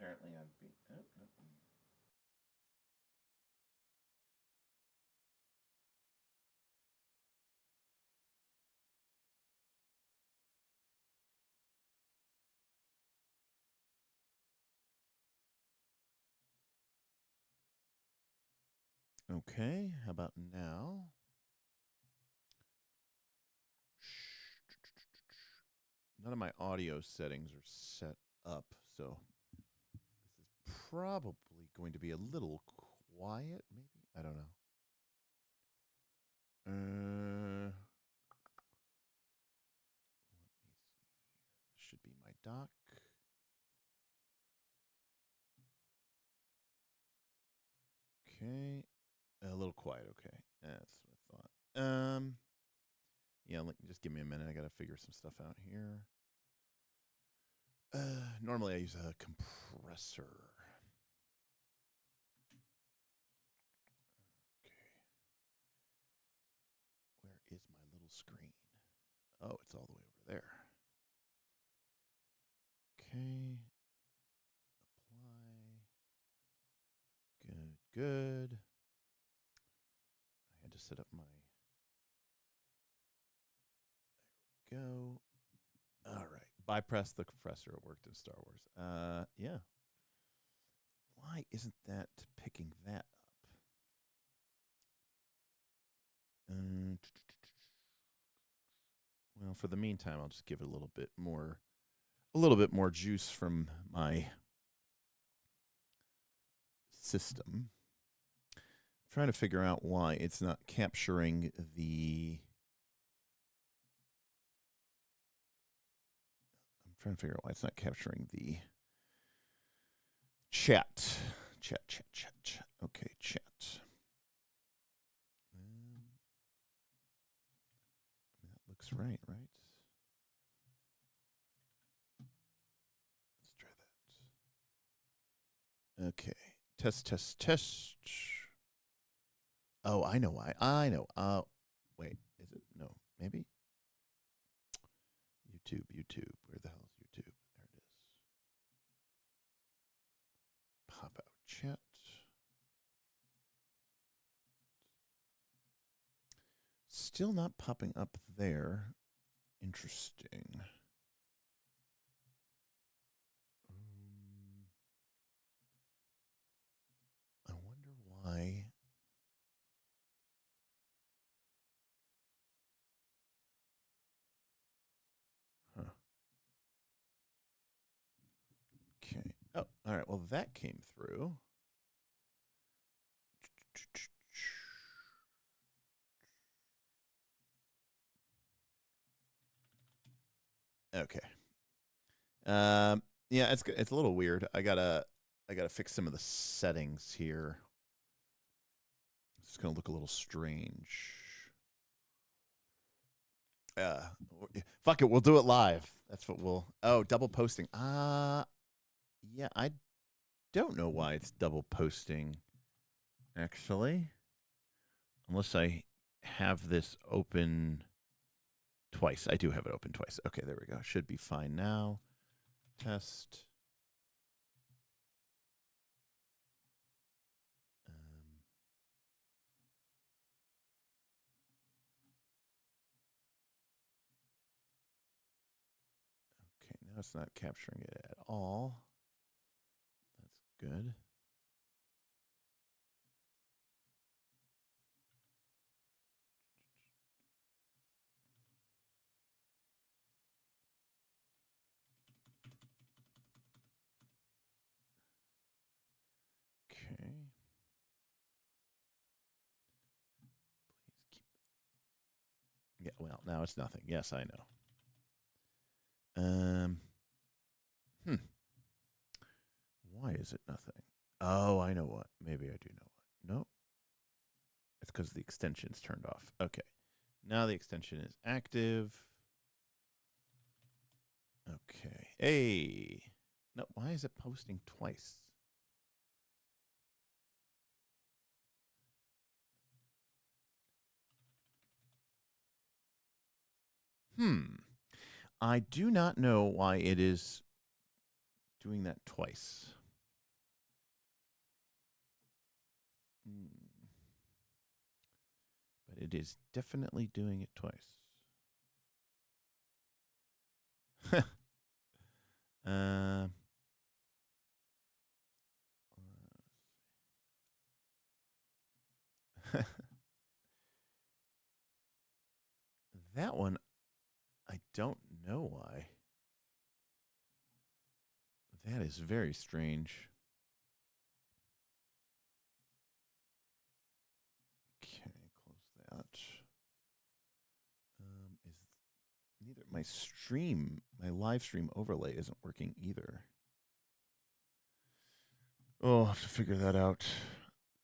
apparently I'm being... Oh, no. Okay, how about now? None of my audio settings are set up, so this is probably going to be a little quiet, maybe? I don't know. Let me see here. This should be my dock. Okay. A little quiet, okay. That's what I thought. Yeah, just give me a minute. I gotta figure some stuff out here. Normally I use a compressor. Okay. Where is my little screen? Oh, it's all the way over there. Okay. Apply. Good. I had to set up my... There we go. All right. Bypass the compressor. It worked in Star Wars. Yeah. Why isn't that picking that up? Well, for the meantime, I'll just give it a little bit more juice from my system. I'm trying to figure out why it's not capturing the... I'm trying to figure out why it's not capturing the chat. Chat. Okay, chat. That looks right? Let's try that. Okay. Test. Oh, I know why. I know. Wait, is it? No, maybe? YouTube. Where the hell is YouTube? There it is. Pop out chat. Still not popping up there. Interesting. I wonder why. Huh. Okay. Oh, all right. Well, that came through. Okay. Yeah, it's a little weird. I gotta fix some of the settings here. It's gonna look a little strange. Fuck it, we'll do it live. That's what we'll... Oh, double posting. Yeah, I don't know why it's double posting, actually. Unless I have this open twice. I do have it open twice. Okay, there we go. Should be fine now. Test. Okay, now it's not capturing it at all. That's good. Okay. Please keep... Yeah, well, now it's nothing. Yes, I know. Why is it nothing? Oh, I know what. Maybe I do know what. Nope. It's because the extension's turned off. Okay. Now the extension is active. Okay. Hey. No, why is it posting twice? I do not know why it is doing that twice. But it is definitely doing it twice. That one, I don't know why. That is very strange. Okay, close that. Is neither my live stream overlay isn't working either. Oh, I'll have to figure that out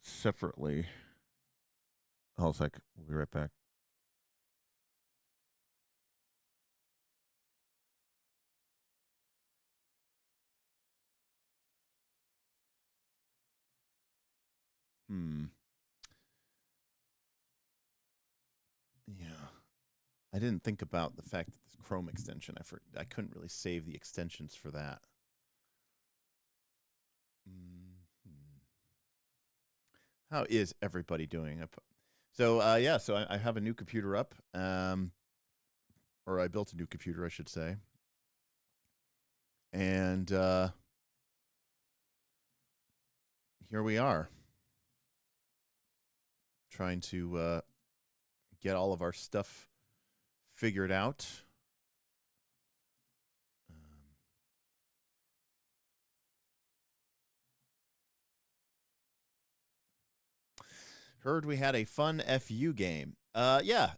separately. Hold a sec. We'll be right back. Yeah. I didn't think about the fact that this Chrome extension, I couldn't really save the extensions for that. How is everybody doing? So, yeah, so I have a new computer up, or I built a new computer, I should say. And here we are, trying to get all of our stuff figured out. Heard we had a fun FU game. Yeah,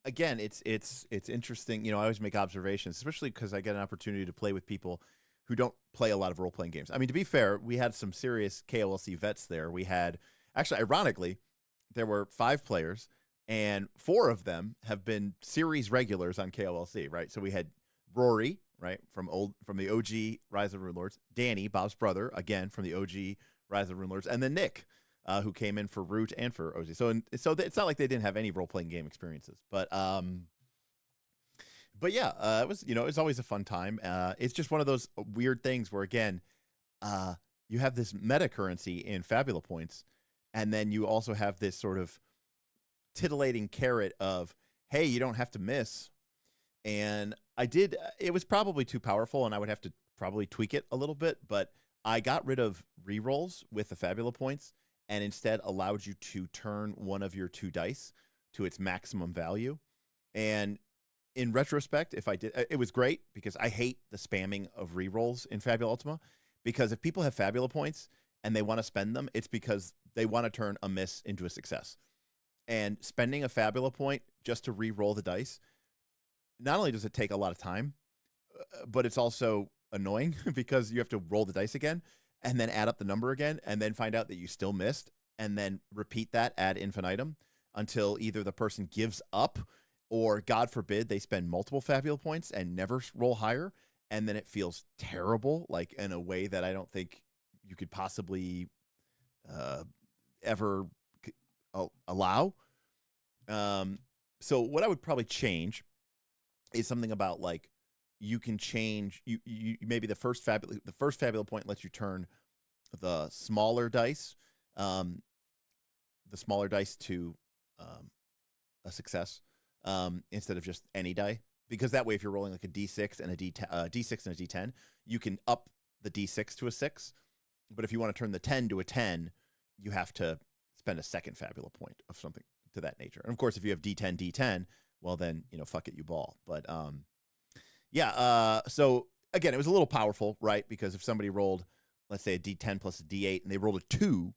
again, it's interesting. I always make observations, especially because I get an opportunity to play with people who don't play a lot of role-playing games. I mean, to be fair, we had some serious KOLC vets there. We had, actually, ironically, there were 5 players, and 4 of them have been series regulars on KOLC, right? So we had Rory, right, from the OG Rise of Runelords, Danny, Bob's brother, again, from the OG Rise of Runelords, and then Nick, who came in for Root and for OG. So it's not like they didn't have any role-playing game experiences. But yeah, it was always a fun time. It's just one of those weird things where, again, you have this meta currency in Fabula points, and then you also have this sort of titillating carrot of, hey, you don't have to miss. And it was probably too powerful, and I would have to probably tweak it a little bit, but I got rid of rerolls with the Fabula points and instead allowed you to turn one of your 2 dice to its maximum value. And in retrospect, if I did, it was great because I hate the spamming of rerolls in Fabula Ultima, because if people have Fabula points and they want to spend them, it's because they want to turn a miss into a success. And spending a Fabula point just to re-roll the dice, not only does it take a lot of time, but it's also annoying because you have to roll the dice again and then add up the number again and then find out that you still missed and then repeat that ad infinitum until either the person gives up or, God forbid, they spend multiple Fabula points and never roll higher, and then it feels terrible, like in a way that I don't think you could possibly ever allow. So what I would probably change is something about, like, you can change you maybe the first Fabula point lets you turn the smaller dice to a success instead of just any die, because that way if you're rolling like a d6 and a d6 and a d10, you can up the d6 to a 6, but if you want to turn the 10 to a 10, you have to spend a second Fabula point of something to that nature. And of course, if you have d10, well then, fuck it, you ball. But yeah, so again, it was a little powerful, right? Because if somebody rolled, let's say, a d10 plus a d8, and they rolled a 2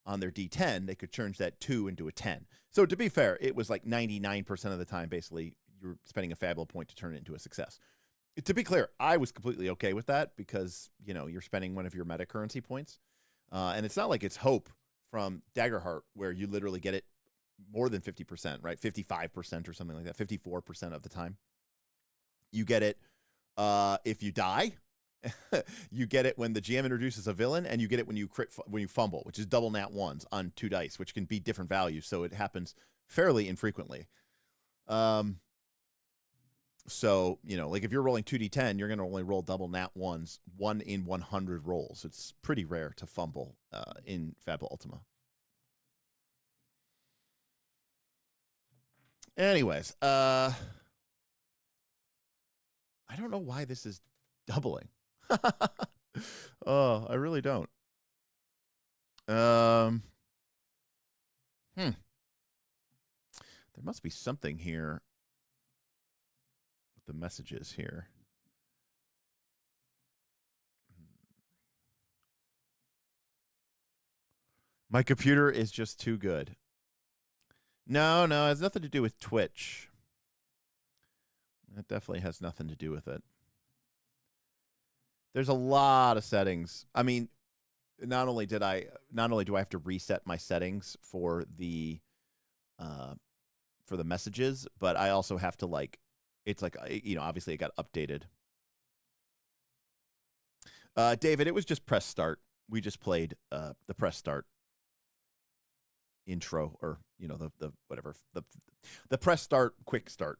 on their d10, they could change that 2 into a 10. So to be fair, it was like 99% of the time, basically, you're spending a Fabula point to turn it into a success. To be clear, I was completely okay with that because, you're spending one of your meta currency points. And it's not like it's Hope from Daggerheart, where you literally get it more than 50%, right? 55% or something like that, 54% of the time. You get it if you die. You get it when the GM introduces a villain, and you get it when you fumble, which is double nat ones on 2 dice, which can be different values. So it happens fairly infrequently. So, you know, like if you're rolling 2d10, you're going to only roll double nat ones, 1 in 100 rolls. It's pretty rare to fumble in Fable Ultima. Anyways, I don't know why this is doubling. Oh, I really don't. There must be something here with the messages here. My computer is just too good. No, it has nothing to do with Twitch. That definitely has nothing to do with it. There's a lot of settings. I mean, not only do I have to reset my settings for the messages, but I also have to, like, it's like, you know, obviously it got updated. David, it was just press start. We just played the press start intro, or, you know, the whatever, the press start quick start.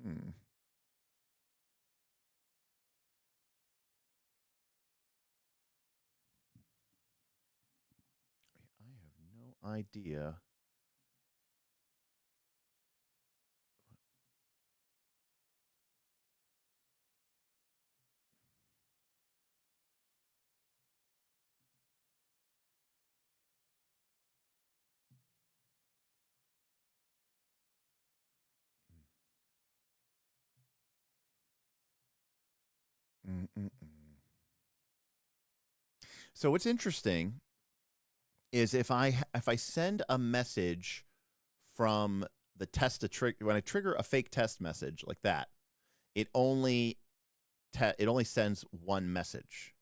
I have no idea. So what's interesting is if I send a message from the test to trigger, when I trigger a fake test message like that, it only sends one message.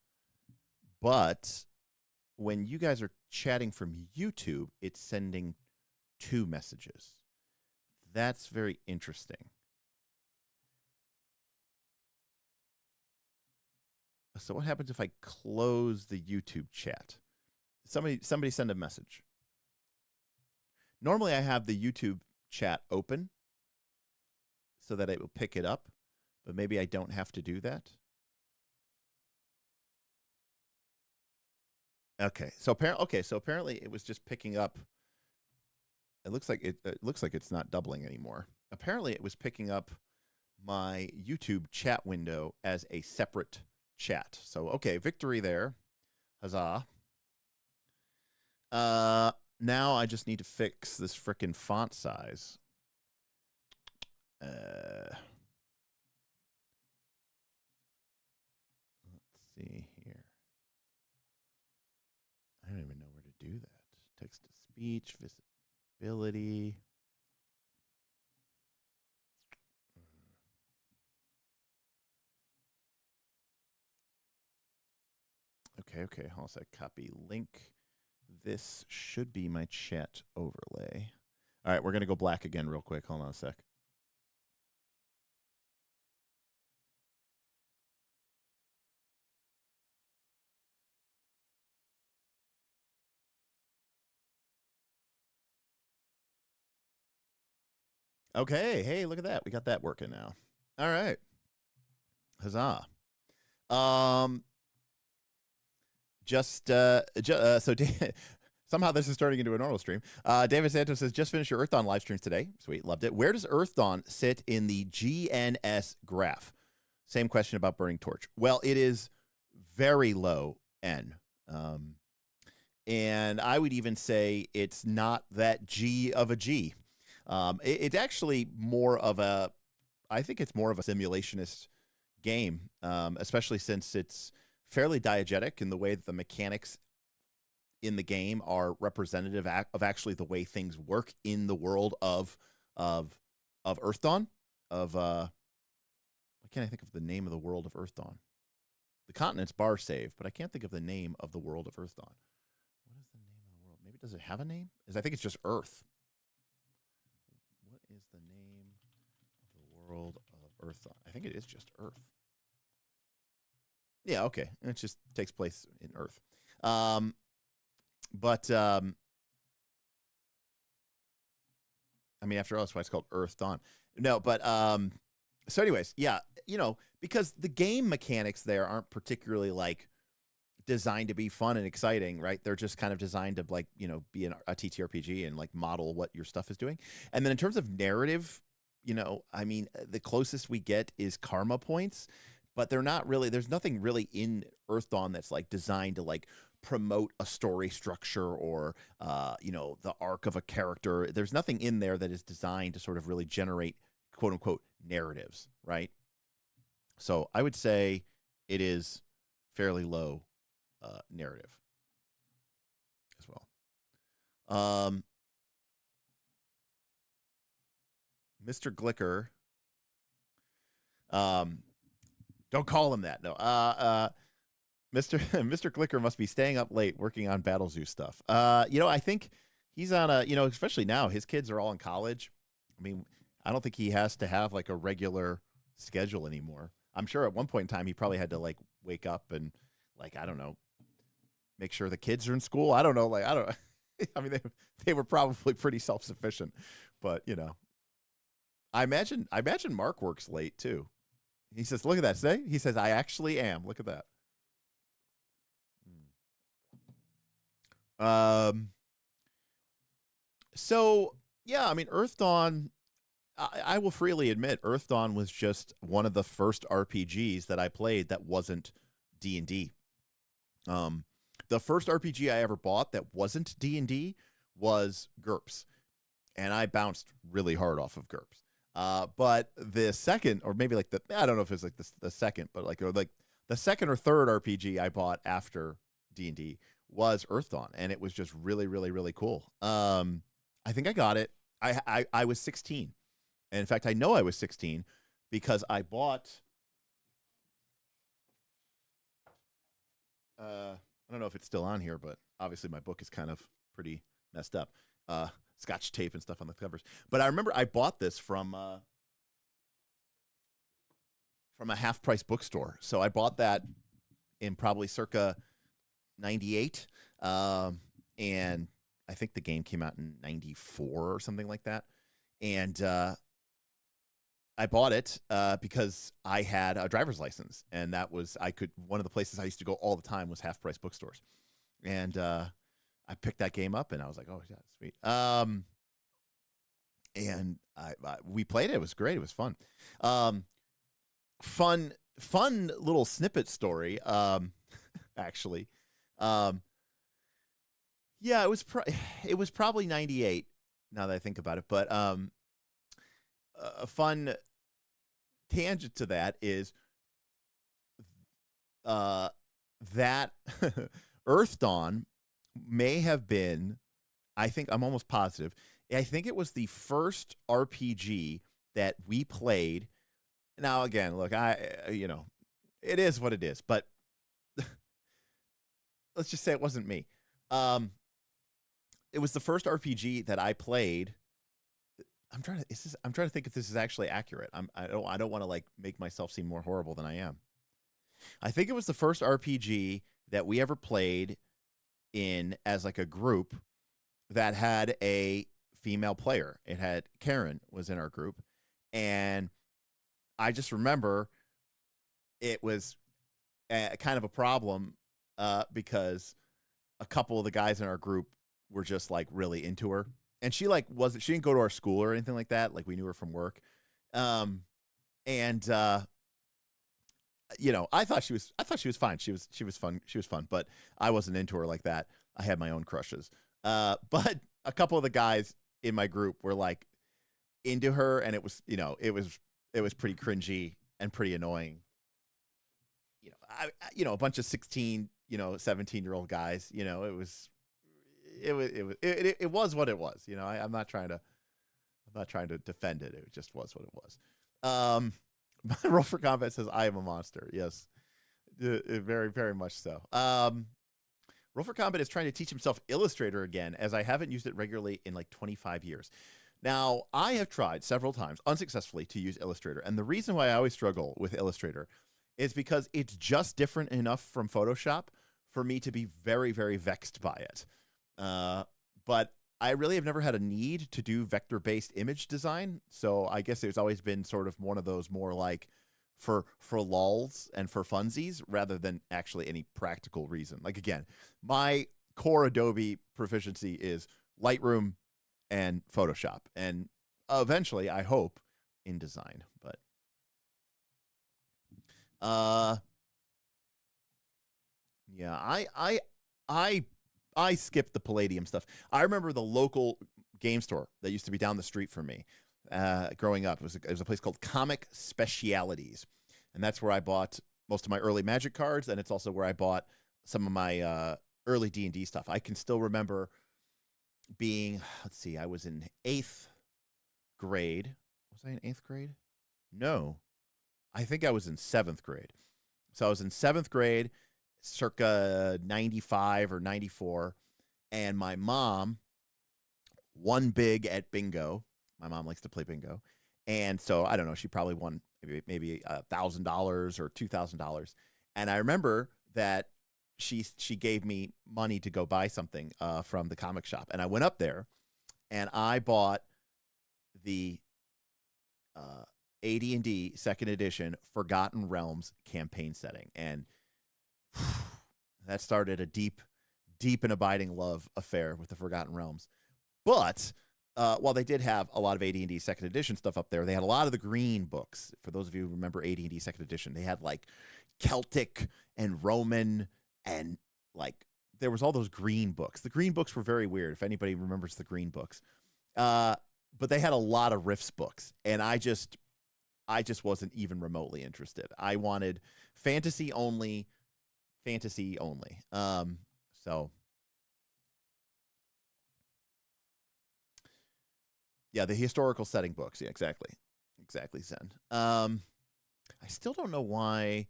But when you guys are chatting from YouTube, it's sending 2 messages. That's very interesting. So what happens if I close the YouTube chat? Somebody send a message. Normally I have the YouTube chat open so that it will pick it up, but maybe I don't have to do that. Okay, so apparently it was just picking up. It looks like it's not doubling anymore. Apparently it was picking up my YouTube chat window as a separate chat. So okay, victory there. Huzzah. Now I just need to fix this frickin' font size. Let's see here. I don't even know where to do that. Text to speech, visibility. Okay. Hold on a sec. Copy link. This should be my chat overlay. All right, we're gonna go black again real quick. Hold on a sec. Okay, hey, look at that. We got that working now. All right. Huzzah. So somehow this is turning into a normal stream. David Santos says, just finished your Earth Dawn live streams today. Sweet, loved it. Where does Earth Dawn sit in the GNS graph? Same question about Burning Torch. Well, it is very low N. And I would even say it's not that G of a G. It's actually more of a, I think it's more of a simulationist game, especially since it's fairly diegetic in the way that the mechanics in the game are representative of actually the way things work in the world of Earth Dawn. Why can't I think of the name of the world of Earth Dawn? The continent's bar save, but I can't think of the name of the world of Earth Dawn. What is the name of the world? Maybe does it have a name? I think it's just Earth. What is the name of the world of Earth Dawn? I think it is just Earth. Yeah, okay. It just takes place in Earth. I mean, after all, that's why it's called Earth Dawn. No, but so anyways, yeah, because the game mechanics there aren't particularly like designed to be fun and exciting, right? They're just kind of designed to like, be a TTRPG and like model what your stuff is doing. And then in terms of narrative, I mean, the closest we get is karma points, but they're not really, there's nothing really in Earth Dawn that's like designed to like promote a story structure or, the arc of a character. There's nothing in there that is designed to sort of really generate quote unquote narratives, right? So I would say it is fairly low narrative as well. Mr. Glicker. Don't call him that. No. Mr. Mr. Glicker must be staying up late working on Battlezeus stuff. I think he's on especially now, his kids are all in college. I mean, I don't think he has to have like a regular schedule anymore. I'm sure at one point in time he probably had to like wake up and like, I don't know, make sure the kids are in school. I don't know. Like, I don't, I mean, they were probably pretty self-sufficient, but I imagine Mark works late too. He says, look at that. Say, he says, I actually am. Look at that. So yeah, I mean, Earth Dawn, I will freely admit Earth Dawn was just one of the first RPGs that I played that wasn't D&D. The first RPG I ever bought that wasn't D&D was GURPS, and I bounced really hard off of GURPS. But the second, or maybe like I don't know if it's like the second, but like the second or third RPG I bought after D&D was Earth Dawn, and it was just really, really, really cool. I think I got it. I was 16. And in fact, I know I was 16 because I bought, I don't know if it's still on here, but obviously my book is kind of pretty messed up. Scotch tape and stuff on the covers. But I remember I bought this from a half-price bookstore. So I bought that in probably circa 98. And I think the game came out in 94 or something like that. And I bought it because I had a driver's license, and that was one of the places I used to go all the time was half-price bookstores. And I picked that game up, and I was like, oh, yeah, sweet. And we played it. It was great. It was fun. Fun little snippet story, actually. Yeah, it was probably 98 now that I think about it. But a fun tangent to that is that Earth Dawn may have been, I think I'm almost positive, I think it was the first RPG that we played. Now, again, look, it is what it is, but let's just say it wasn't me. It was the first RPG that I played. I'm trying to think if this is actually accurate. I don't want to like make myself seem more horrible than I am. I think it was the first RPG that we ever played in as like a group that had a female player. It had Karen was in our group, and I just remember it was kind of a problem because a couple of the guys in our group were just like really into her. And she didn't go to our school or anything like that. Like we knew her from work. I thought she was fine. She was fun. She was fun, but I wasn't into her like that. I had my own crushes. But a couple of the guys in my group were like into her, and it was pretty cringy and pretty annoying. A bunch of 16, 17-year-old guys, it was what it was. I'm not trying to defend it. It just was what it was. Roll for Combat says, I am a monster. Yes, very, very much so. Roll for Combat is trying to teach himself Illustrator again, as I haven't used it regularly in like 25 years. Now, I have tried several times unsuccessfully to use Illustrator. And the reason why I always struggle with Illustrator is because it's just different enough from Photoshop for me to be very, very vexed by it. But I really have never had a need to do vector-based image design, so I guess there's always been sort of one of those more like for lulz and for funsies rather than actually any practical reason. Like again, my core Adobe proficiency is Lightroom and Photoshop, and eventually, I hope, InDesign. But yeah, I skipped the Palladium stuff. I remember the local game store that used to be down the street from me growing up. It was a place called Comic Specialities, and that's where I bought most of my early Magic cards, and it's also where I bought some of my early D&D stuff. I can still remember being, let's see, I was in 8th grade. Was I in 8th grade? No, I think I was in 7th grade. So I was in 7th grade, circa 95 or 94, and my mom won big at bingo. My mom likes to play bingo. And so, I don't know, she probably won maybe $1,000 or $2,000. And I remember that she gave me money to go buy something from the comic shop. And I went up there, and I bought the AD&D 2nd edition Forgotten Realms campaign setting. And that started a deep and abiding love affair with the Forgotten Realms. But while they did have a lot of AD&D 2nd edition stuff up there, they had a lot of the green books. For those of you who remember AD&D 2nd edition, they had like Celtic and Roman, and like there was all those green books. The green books were very weird, if anybody remembers the green books. But they had a lot of Rifts books, and I just wasn't even remotely interested. I wanted fantasy only. So yeah, the historical setting books. Yeah, exactly, Zen. I still don't know why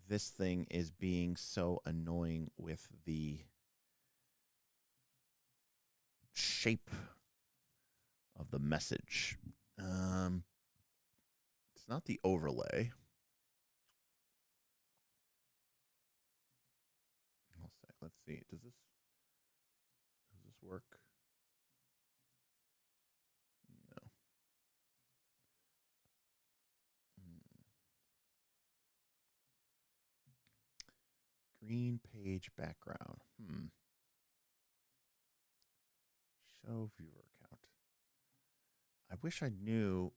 this thing is being so annoying with the shape of the message. It's not the overlay. Let's see. Does this work? No. Green page background. Show viewer count. I wish I knew.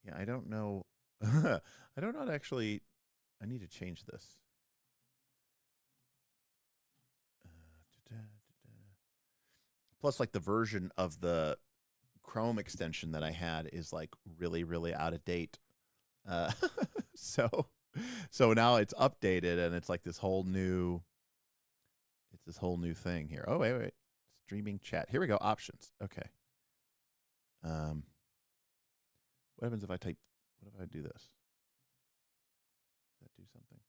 Yeah, I don't know. I don't know actually. I need to change this. Plus, like the version of the Chrome extension that I had is like really, really out of date. So now it's updated, and it's like this whole new. It's this whole new thing here. Oh wait. Streaming chat. Here we go. Options. Okay. What happens if I type? What if I do this? Does that do something?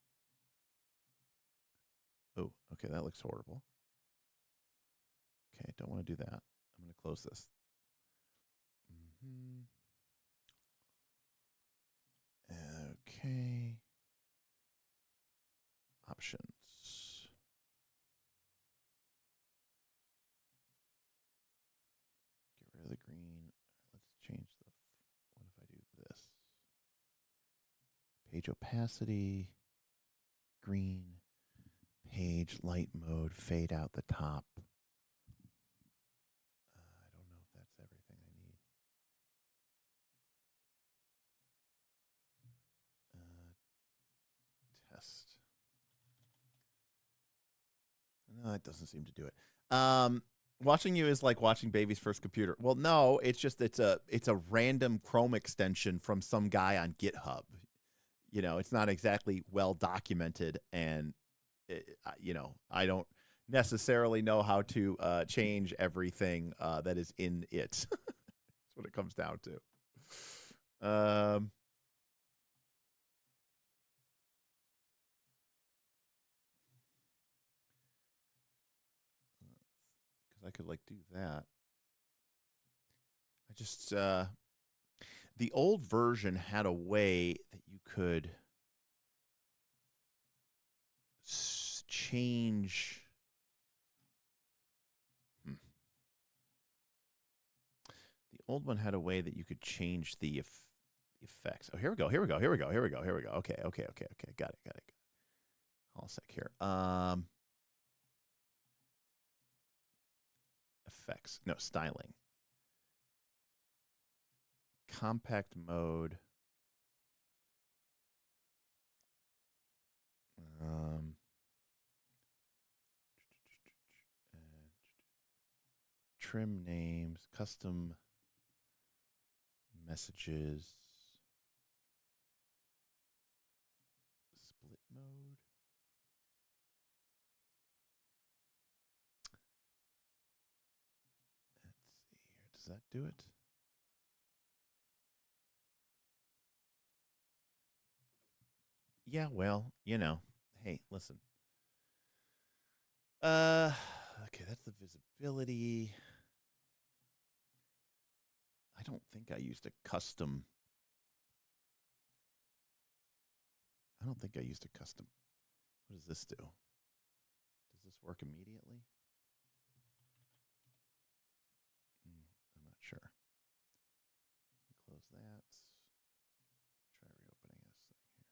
Oh, okay. That looks horrible. Okay, don't want to do that. I'm going to close this. Okay. Options. Get rid of the green. Let's change the. What if I do this? Page opacity. Green. Page light mode. Fade out the top. I don't know if that's everything I need. Test. No, it doesn't seem to do it. Watching you is like watching baby's first computer. Well, no, it's just it's a random Chrome extension from some guy on GitHub. You know, it's not exactly well documented, and you know, I don't necessarily know how to change everything that is in it. That's what it comes down to. Because I could like do that. I just the old version had a way that you could change. The old one had a way that you could change the effects. Oh, here we go. Here we go. Here we go. Here we go. Here we go. Okay. Okay. Okay. Okay. Got it. Got it. Hold on a sec here. Effects. No, styling. Compact mode. Trim names, custom messages, split mode. Let's see here. Does that do it? Yeah, well, you know. Hey, listen. Okay, that's the visibility. I don't think I used a custom. I don't think I used a custom. What does this do? Does this work immediately? I'm not sure. Close that. Try reopening this thing here.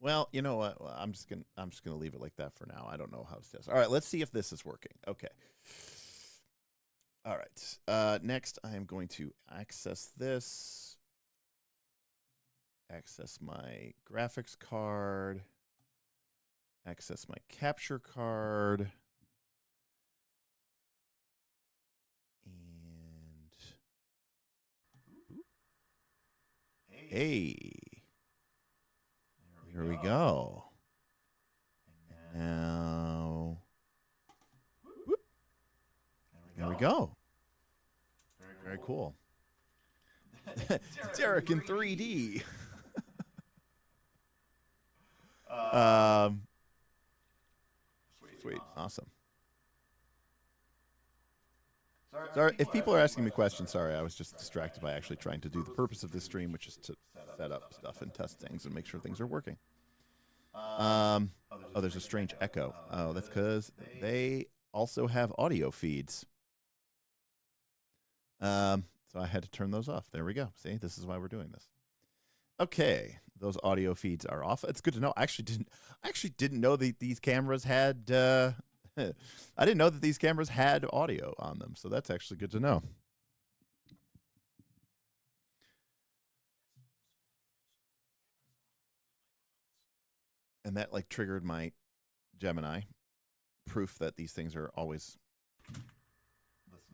Well, you know what? I'm just gonna leave it like that for now. I don't know how it does. All right, let's see if this is working. Okay. All right. Next, I am going to access this. Access my graphics card. Access my capture card. And hey. Here we go. And now, whoop. There we go. Very cool. Derek in 3D. Sweet. Awesome. Sorry, if people are asking me questions, sorry, I was just distracted by actually trying to do the purpose of this stream, which is to set up stuff and test things and make sure things are working. Oh, there's a strange echo. Oh, that's because they also have audio feeds. So I had to turn those off. There we go. See, this is why we're doing this. Okay, those audio feeds are off. It's good to know. I actually didn't know that these cameras had. I didn't know that these cameras had audio on them, so that's actually good to know. And that like triggered my Gemini proof that these things are always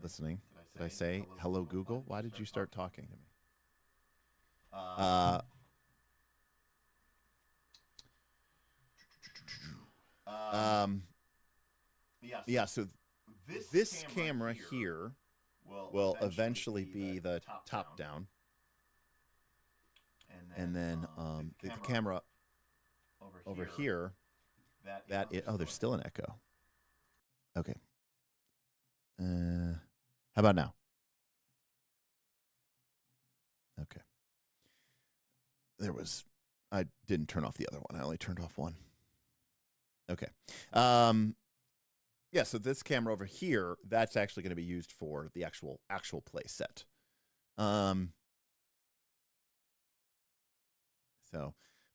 listening. Did I say hello Google? Why did you start talking to me? Yeah, so this camera here will eventually be the top down. And then the camera over here, oh, there's still an echo. Okay. How about now? Okay. I didn't turn off the other one. I only turned off one. Okay. Yeah, so this camera over here, that's actually going to be used for the actual play set. So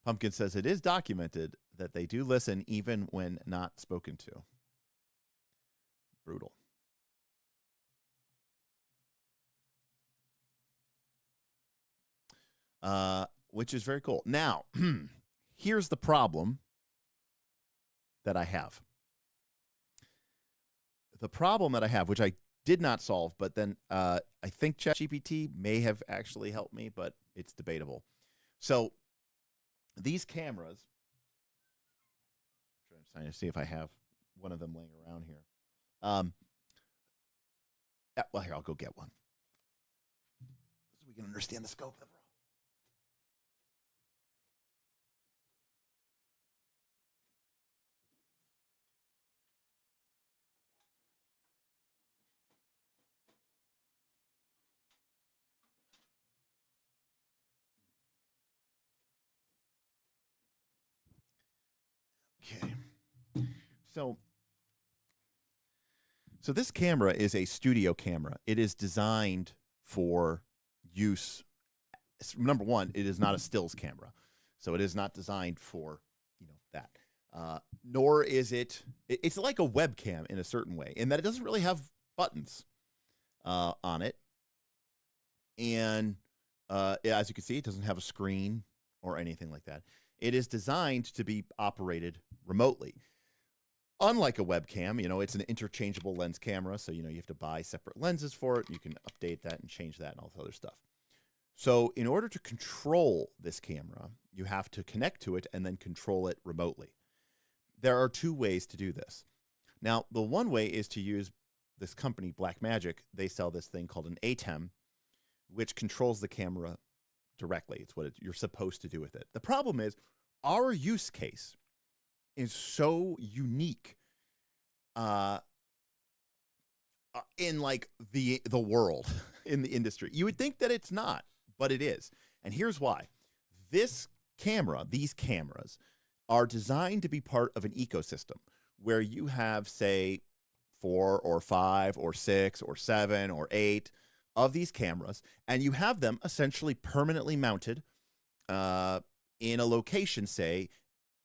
Pumpkin says it is documented that they do listen even when not spoken to. Brutal. Which is very cool. Now, here's the problem that I have. The problem that I have, which I did not solve, but then I think ChatGPT may have actually helped me, but it's debatable. So these cameras, I'm trying to see if I have one of them laying around here. Well, here, I'll go get one so we can understand the scope of the problem. So this camera is a studio camera. It is designed for use. Number one, it is not a stills camera, so it is not designed for that. Nor is it's like a webcam in a certain way, in that it doesn't really have buttons on it, and as you can see, it doesn't have a screen or anything like that. It is designed to be operated remotely. Unlike a webcam, it's an interchangeable lens camera, so you have to buy separate lenses for it. You can update that and change that and all this other stuff. So in order to control this camera, you have to connect to it and then control it remotely. There are two ways to do this. Now, the one way is to use this company, Blackmagic. They sell this thing called an ATEM, which controls the camera directly. It's what you're supposed to do with it. The problem is our use case is so unique in like the world, in the industry. You would think that it's not, but it is. And here's why. These cameras are designed to be part of an ecosystem where you have, say, 4 or 5 or 6 or 7 or 8 of these cameras, and you have them essentially permanently mounted in a location, say,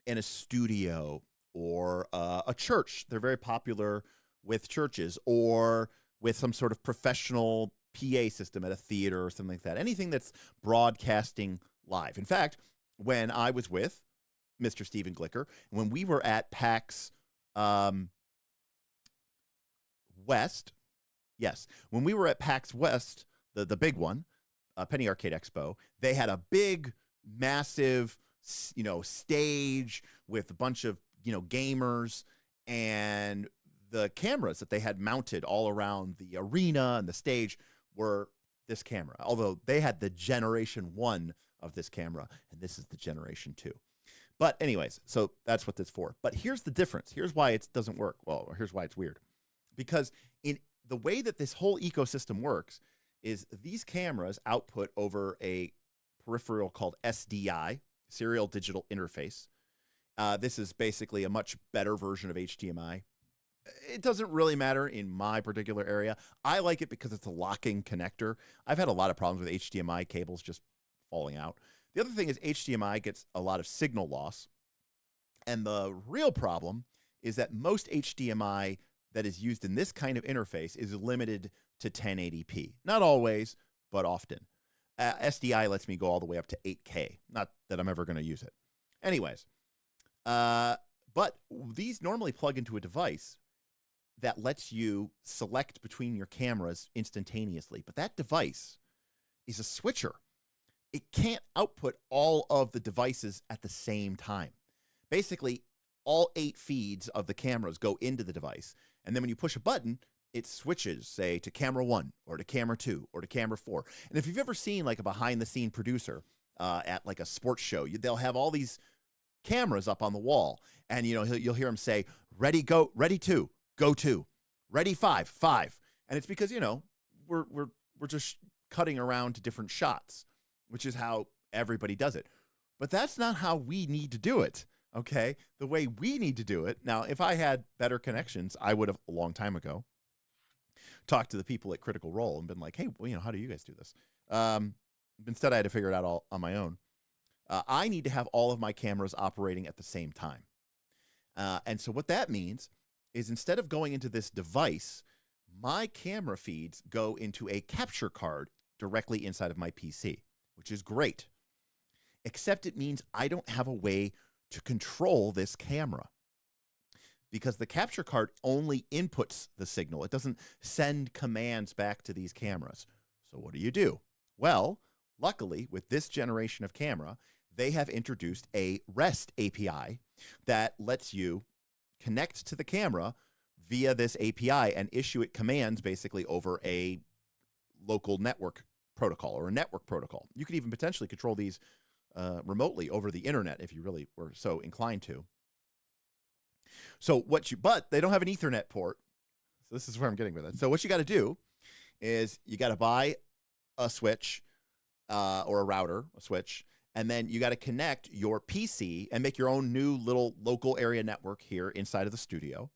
in a studio or a church. They're very popular with churches, or with some sort of professional PA system at a theater or something like that. Anything that's broadcasting live. In fact, when I was with Mr. Stephen Glicker, when we were at PAX West, yes, when we were at PAX West, the big one, Penny Arcade Expo, they had a big, massive, stage with a bunch of, gamers, and the cameras that they had mounted all around the arena and the stage were this camera. Although they had the generation 1 of this camera, and this is the generation 2. But anyways, so that's what this is for. But here's the difference. Here's why it doesn't work. Well, here's why it's weird. Because in the way that this whole ecosystem works is these cameras output over a peripheral called SDI, Serial Digital Interface. This is basically a much better version of HDMI. It doesn't really matter in my particular area. I like it because it's a locking connector. I've had a lot of problems with HDMI cables just falling out. The other thing is HDMI gets a lot of signal loss. And the real problem is that most HDMI that is used in this kind of interface is limited to 1080p. Not always, but often. SDI lets me go all the way up to 8K. Not that I'm ever going to use it. Anyways, but these normally plug into a device that lets you select between your cameras instantaneously. But that device is a switcher. It can't output all of the devices at the same time. Basically, all 8 feeds of the cameras go into the device. And then when you push a button, it switches, say, to camera 1 or to camera 2 or to camera 4. And if you've ever seen like a behind-the-scene producer at like a sports show, they'll have all these cameras up on the wall. And, you'll hear him say, ready, go, ready 2, go 2, ready 5, 5. And it's because, we're just cutting around to different shots, which is how everybody does it. But that's not how we need to do it, okay? The way we need to do it. Now, if I had better connections, I would have a long time ago talked to the people at Critical Role and been like, hey, well, how do you guys do this? Instead, I had to figure it out all on my own. I need to have all of my cameras operating at the same time. And so what that means is instead of going into this device, my camera feeds go into a capture card directly inside of my PC, which is great. Except it means I don't have a way to control this camera because the capture card only inputs the signal. It doesn't send commands back to these cameras. So what do? Well, luckily, with this generation of camera, they have introduced a REST API that lets you connect to the camera via this API and issue it commands basically over a local network protocol or a network protocol. You could even potentially control these remotely over the internet if you really were so inclined to. So but they don't have an Ethernet port. So this is where I'm getting with it. So what you got to do is you got to buy a switch or a router, a switch, And then you got to connect your PC and make your own new little local area network here inside of the studio.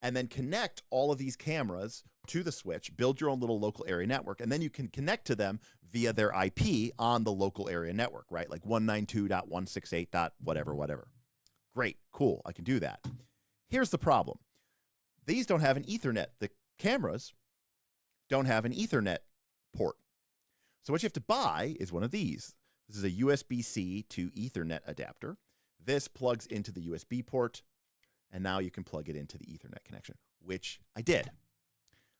And then connect all of these cameras to the switch, build your own little local area network, and then you can connect to them via their IP on the local area network, right? Like 192.168. Whatever. Great, cool, I can do that. Here's the problem. These don't have an Ethernet. The cameras don't have an Ethernet port. So what you have to buy is one of these. This is a USB-C to Ethernet adapter. This plugs into the USB port, and now you can plug it into the Ethernet connection, which I did.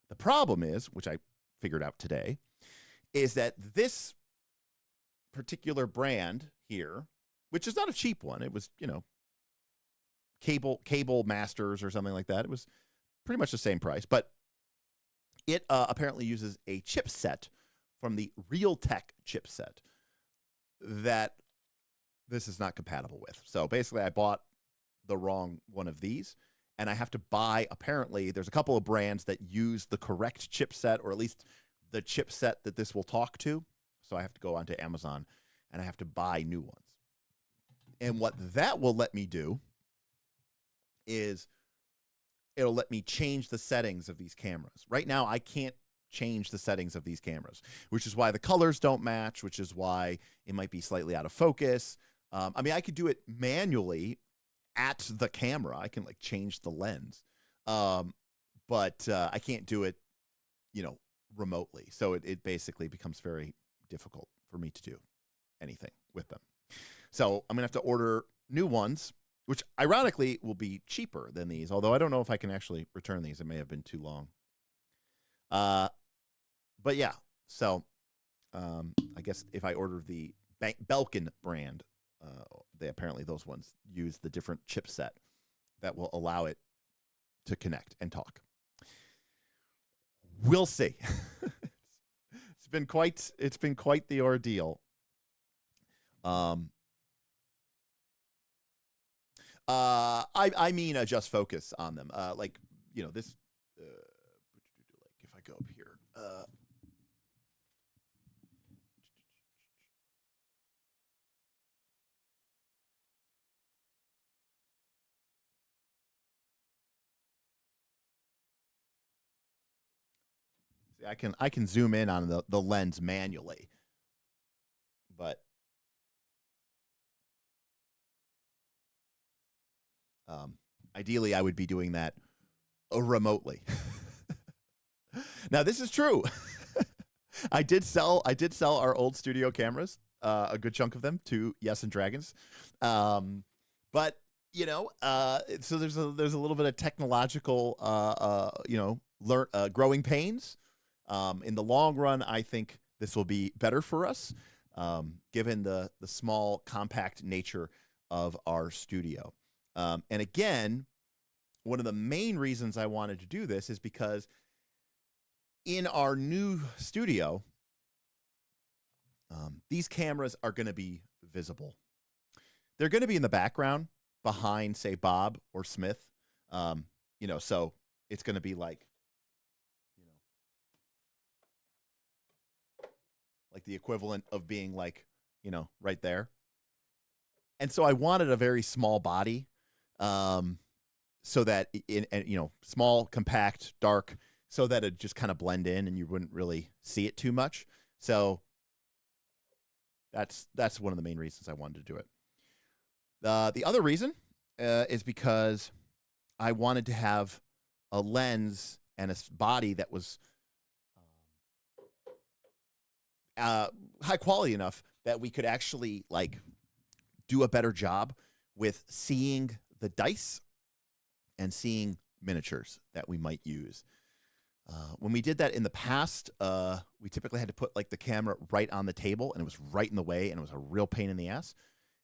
The problem is, which I figured out today, is that this particular brand here, which is not a cheap one, it was, you know, Cable Masters or something like that. It was pretty much the same price, but it apparently uses a chipset from the Realtek chipset that this is not compatible with. So basically, I bought the wrong one of these, and I have to buy, apparently, there's a couple of brands that use the correct chipset, or at least the chipset that this will talk to. So I have to go onto Amazon, and I have to buy new ones. And what that will let me do is it'll let me change the settings of these cameras. Right now, I can't change the settings of these cameras, which is why the colors don't match, which is why it might be slightly out of focus. I mean, I could do it manually at the camera. I can like change the lens, but I can't do it, you know, remotely. So it basically becomes very difficult for me to do anything with them. So I'm gonna have to order new ones, which ironically will be cheaper than these, although I don't know if I can actually return these. It may have been too long. But yeah, so I guess if I order the Belkin brand, apparently those ones use the different chipset that will allow it to connect and talk. We'll see. It's been quite the ordeal. I mean, just focus on them. Like, you know, this. Like if I go up here. See, I can zoom in on the lens manually, but ideally I would be doing that remotely. Now this is true. I did sell our old studio cameras, a good chunk of them, to Yes and Dragons, but you know, so there's a little bit of technological, you know, growing pains. In the long run, I think this will be better for us, given the small, compact nature of our studio. And again, one of the main reasons I wanted to do this is because in our new studio, these cameras are going to be visible. They're going to be in the background behind, say, Bob or Smith. You know, so it's going to be like, you know, like the equivalent of being like, you know, right there. And so I wanted a very small body, so that you know, small, compact, dark, so that it just kind of blend in and you wouldn't really see it too much. So that's one of the main reasons I wanted to do it. The other reason is because I wanted to have a lens and a body that was high quality enough that we could actually like do a better job with seeing the dice and seeing miniatures that we might use. When we did that in the past, we typically had to put like the camera right on the table, and it was right in the way, and it was a real pain in the ass.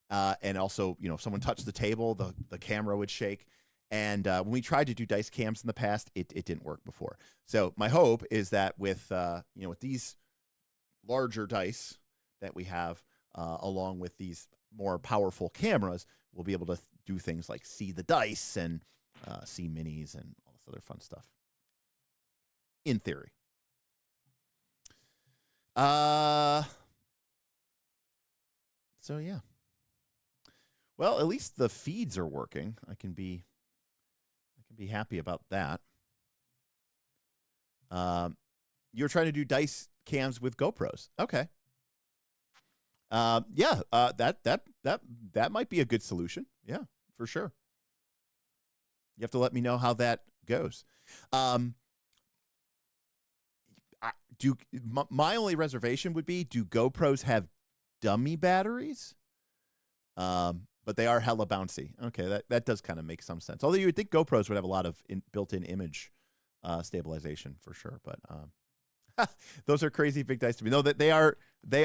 And also, you know, if someone touched the table, the camera would shake. And when we tried to do dice cams in the past, it didn't work before. So my hope is that with you know, with these larger dice that we have, along with these more powerful cameras, we'll be able to do things like see the dice and see minis and all this other fun stuff. In theory. So yeah. Well, at least the feeds are working. I can be happy about that. You're trying to do dice cams with GoPros. Okay. Yeah. That might be a good solution. Yeah, for sure. You have to let me know how that goes. My only reservation would be, do GoPros have dummy batteries? But they are hella bouncy. Okay, that does kind of make some sense. Although you would think GoPros would have a lot of built-in image stabilization for sure. But those are crazy big dice to me. No, that they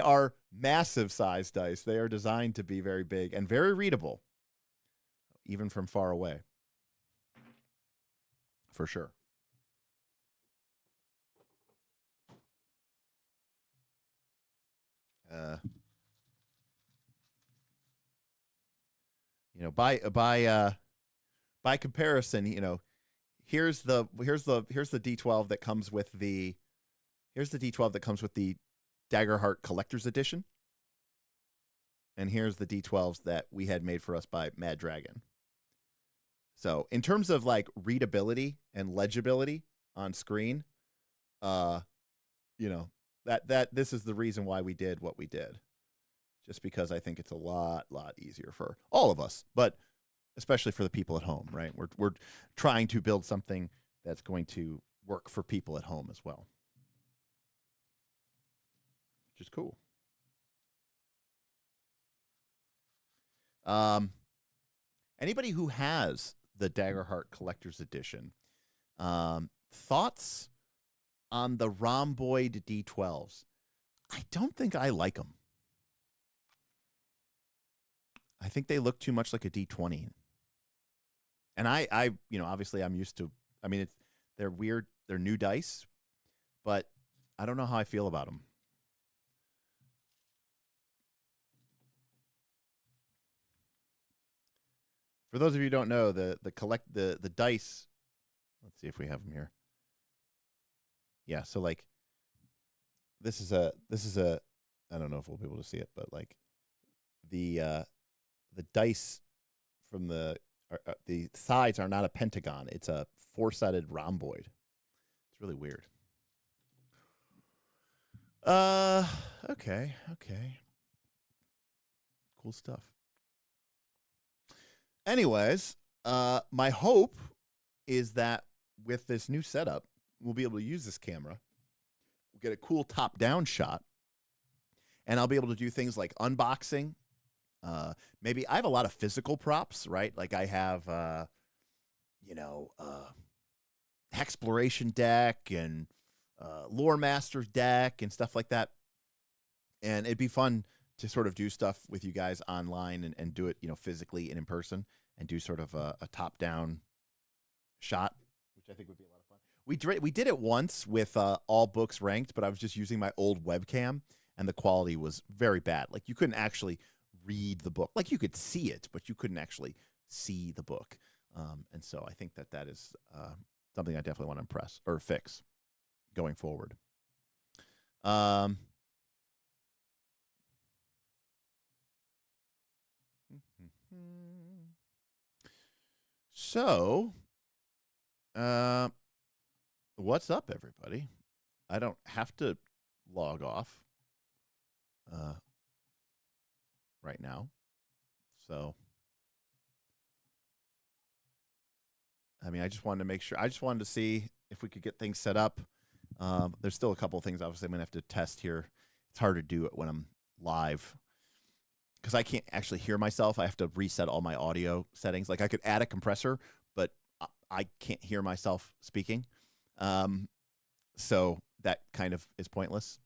are massive size dice. They are designed to be very big and very readable, even from far away. For sure. You know, by comparison, you know, here's the D12 that comes with the Daggerheart Collector's Edition, and here's the D12s that we had made for us by Mad Dragon. So in terms of like readability and legibility on screen, you know, that this is the reason why we did what we did. Just because I think it's a lot easier for all of us, but especially for the people at home, right? We're trying to build something that's going to work for people at home as well, which is cool. Anybody who has the Daggerheart Collector's Edition, thoughts on the rhomboid D12s? I don't think I like them. I think they look too much like a D20. And I, you know, obviously I'm used to, I mean, they're weird. They're new dice, but I don't know how I feel about them. For those of you who don't know, the dice, let's see if we have them here. Yeah, so like this is a I don't know if we'll be able to see it, but like the dice from the sides are not a pentagon. It's a four-sided rhomboid. It's really weird. Okay. Cool stuff. Anyways, my hope is that with this new setup, we'll be able to use this camera. We'll get a cool top-down shot, and I'll be able to do things like unboxing. Maybe I have a lot of physical props, right? Like I have, you know, Hexploration deck and Lore Master's deck and stuff like that. And it'd be fun to sort of do stuff with you guys online and do it, you know, physically and in person, and do sort of a top-down shot, which I think would be a lot of fun. We did it once with all books ranked, but I was just using my old webcam, and the quality was very bad. Like you couldn't actually read the book. Like you could see it, but you couldn't actually see the book. And so I think that is something I definitely want to impress or fix going forward. So, what's up, everybody? I don't have to log off right now. So, I mean, I just wanted to make sure. I just wanted to see if we could get things set up. There's still a couple of things, obviously, I'm going to have to test here. It's hard to do it when I'm live because I can't actually hear myself. I have to reset all my audio settings. Like I could add a compressor, but I can't hear myself speaking. So that kind of is pointless.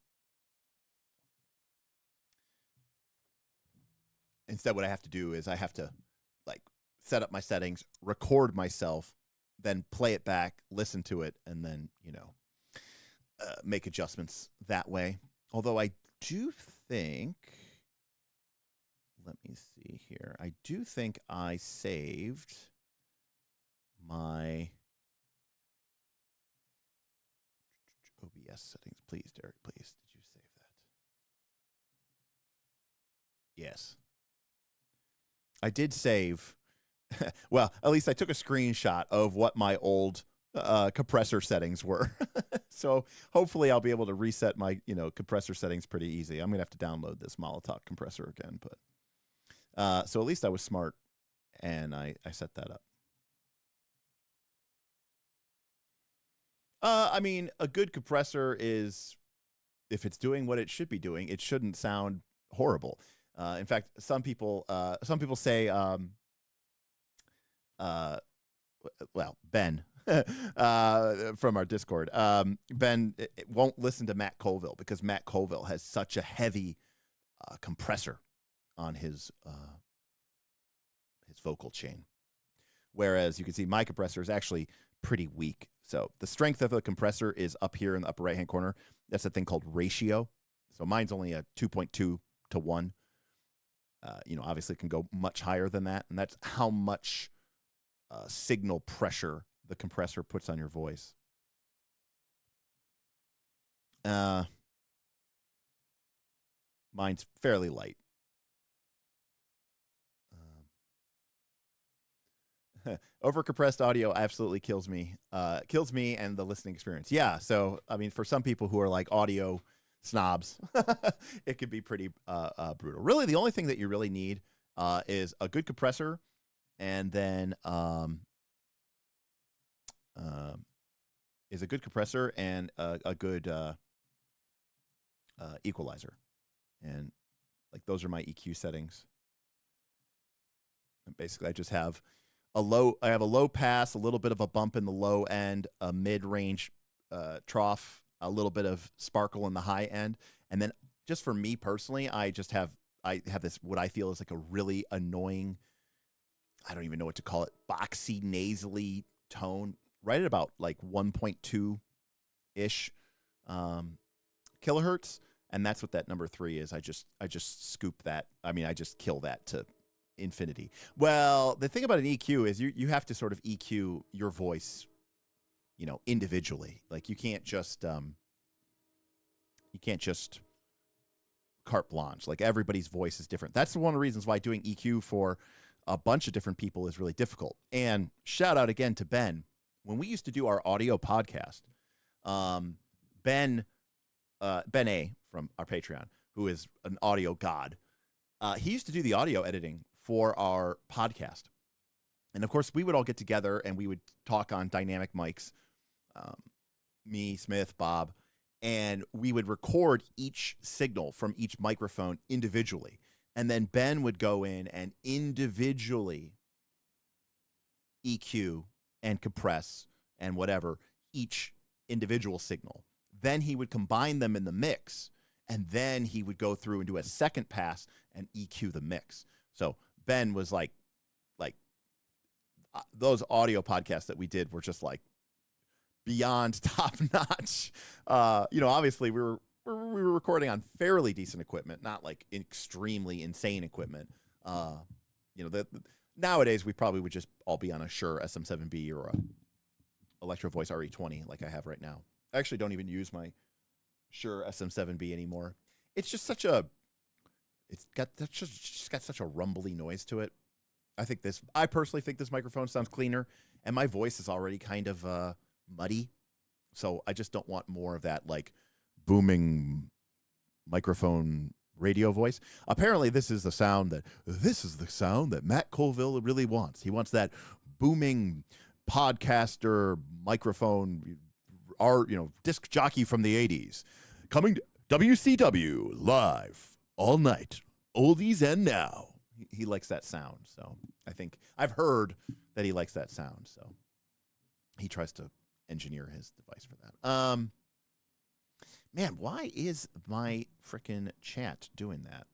Instead, what I have to do is I have to like set up my settings, record myself, then play it back, listen to it, and then, you know, make adjustments that way. Although I do think, let me see here. I do think I saved my OBS settings. Please, Derek, please. Did you save that? Yes. I did save. Well, at least I took a screenshot of what my old compressor settings were. So hopefully I'll be able to reset my, compressor settings pretty easy. I'm going to have to download this Molotov compressor again, but so at least I was smart and I set that up. I mean, a good compressor is, if it's doing what it should be doing, it shouldn't sound horrible. In fact, some people say, well, Ben from our Discord, Ben won't listen to Matt Colville because Matt Colville has such a heavy compressor on his vocal chain, whereas you can see my compressor is actually pretty weak. So the strength of the compressor is up here in the upper right-hand corner. That's a thing called ratio. So mine's only a 2.2 to 1. Obviously it can go much higher than that, and that's how much signal pressure the compressor puts on your voice. Mine's fairly light. Overcompressed audio absolutely kills me and the listening experience. Yeah, so I mean, for some people who are like audio snobs, it could be pretty brutal. Really, the only thing that you really need is a good compressor, and then is a good compressor and a good equalizer, and like those are my EQ settings. And basically, I just have a low pass, a little bit of a bump in the low end, a mid-range trough, a little bit of sparkle in the high end, and then just for me personally, I have this what I feel is like a really annoying, I don't even know what to call it, boxy, nasally tone, right at about like 1.2 ish kilohertz, and that's what that number 3 is. I just scoop that. I mean, I just kill that to infinity. Well, the thing about an EQ is you have to sort of EQ your voice, individually. Like you can't just carte blanche. Like everybody's voice is different. That's one of the reasons why doing EQ for a bunch of different people is really difficult. And shout out again to Ben. When we used to do our audio podcast, Ben A from our Patreon, who is an audio god, he used to do the audio editing for our podcast. And of course, we would all get together and we would talk on dynamic mics, me, Smith, Bob, and we would record each signal from each microphone individually. And then Ben would go in and individually EQ and compress and whatever each individual signal. Then he would combine them in the mix, and then he would go through and do a second pass and EQ the mix. So Ben was like those audio podcasts that we did were just like beyond top notch. Obviously we were recording on fairly decent equipment, not like extremely insane equipment. Nowadays we probably would just all be on a Shure SM7B or a Electro Voice RE20 like I have right now. I actually don't even use my Shure SM7B anymore. It's just it's just got such a rumbly noise to it. I personally think this microphone sounds cleaner, and my voice is already kind of muddy. So I just don't want more of that like booming microphone radio voice. Apparently this is the sound that Matt Colville really wants. He wants that booming podcaster microphone, disc jockey from the 80s, coming to WCW live all night, oldies and now. He likes that sound. So I think I've heard that he likes that sound. So he tries to engineer his device for that. Man, why is my frickin' chat doing that?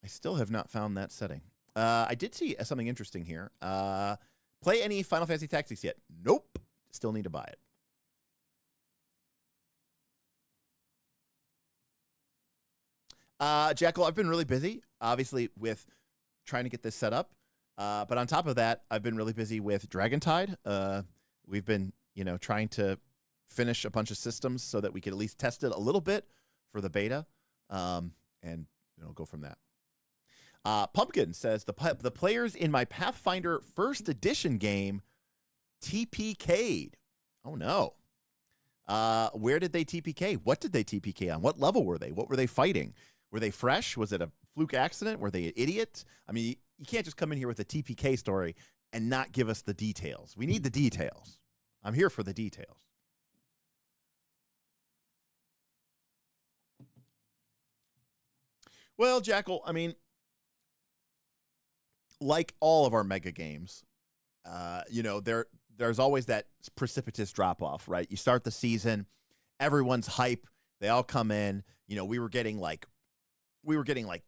I still have not found that setting. I did see something interesting here. Play any Final Fantasy Tactics yet? Nope. Still need to buy it. Jackal, I've been really busy, obviously, with trying to get this set up. But on top of that, I've been really busy with Dragontide. We've been, trying to finish a bunch of systems so that we could at least test it a little bit for the beta, and go from that. Pumpkin says the players in my Pathfinder First Edition game TPK'd. Oh no. Where did they TPK? What did they TPK on? What level were they? What were they fighting? Were they fresh? Was it a fluke accident? Were they an idiot? I mean, you can't just come in here with a TPK story and not give us the details. We need the details. I'm here for the details. Well, Jackal, I mean, like all of our mega games, you know, there's always that precipitous drop off, right? You start the season, everyone's hype, they all come in. You know, we were getting like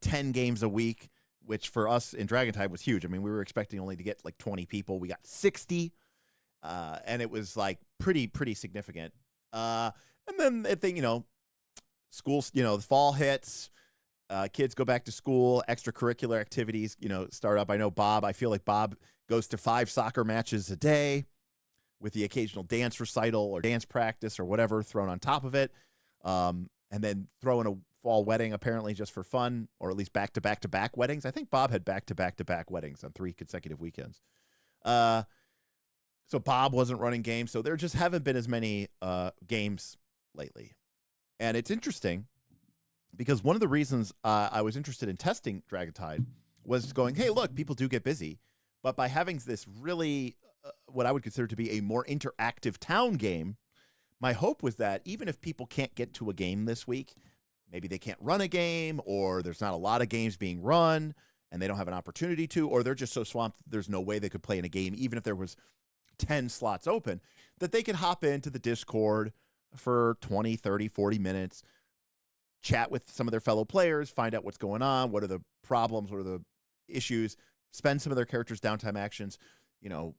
10 games a week, which for us in Dragontide was huge. I mean, we were expecting only to get like 20 people. We got 60, and it was like pretty significant. And then I think, you know, schools, you know, the fall hits. Kids go back to school, extracurricular activities, you know, start up. I know Bob, I feel like Bob goes to 5 soccer matches a day with the occasional dance recital or dance practice or whatever thrown on top of it. And then throw in a fall wedding, apparently just for fun, or at least back-to-back-to-back weddings. I think Bob had back-to-back-to-back weddings on 3 consecutive weekends. So Bob wasn't running games, so there just haven't been as many games lately. And it's interesting, because one of the reasons I was interested in testing Dragontide was going, hey, look, people do get busy. But by having this really, what I would consider to be a more interactive town game, my hope was that even if people can't get to a game this week, maybe they can't run a game, or there's not a lot of games being run, and they don't have an opportunity to, or they're just so swamped that there's no way they could play in a game, even if there was 10 slots open, that they could hop into the Discord for 20, 30, 40 minutes, chat with some of their fellow players, find out what's going on, what are the problems, what are the issues, spend some of their characters' downtime actions, you know,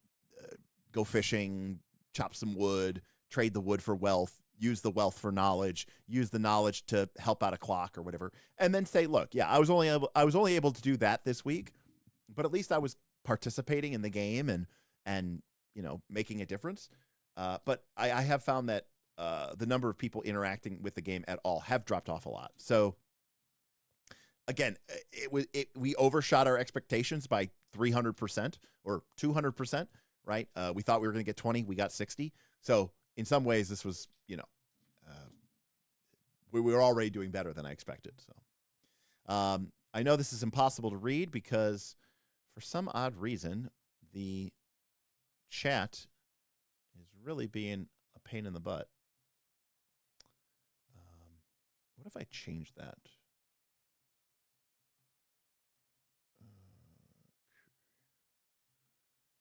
go fishing, chop some wood, trade the wood for wealth, use the wealth for knowledge, use the knowledge to help out a clock or whatever, and then say, look, yeah, I was only able to do that this week, but at least I was participating in the game and you know, making a difference. But I have found that the number of people interacting with the game at all have dropped off a lot. So again, we overshot our expectations by 300% or 200%, right? We thought we were going to get 20, we got 60. So in some ways, this was, you know, we were already doing better than I expected. So I know this is impossible to read because for some odd reason, the chat is really being a pain in the butt. What if I change that?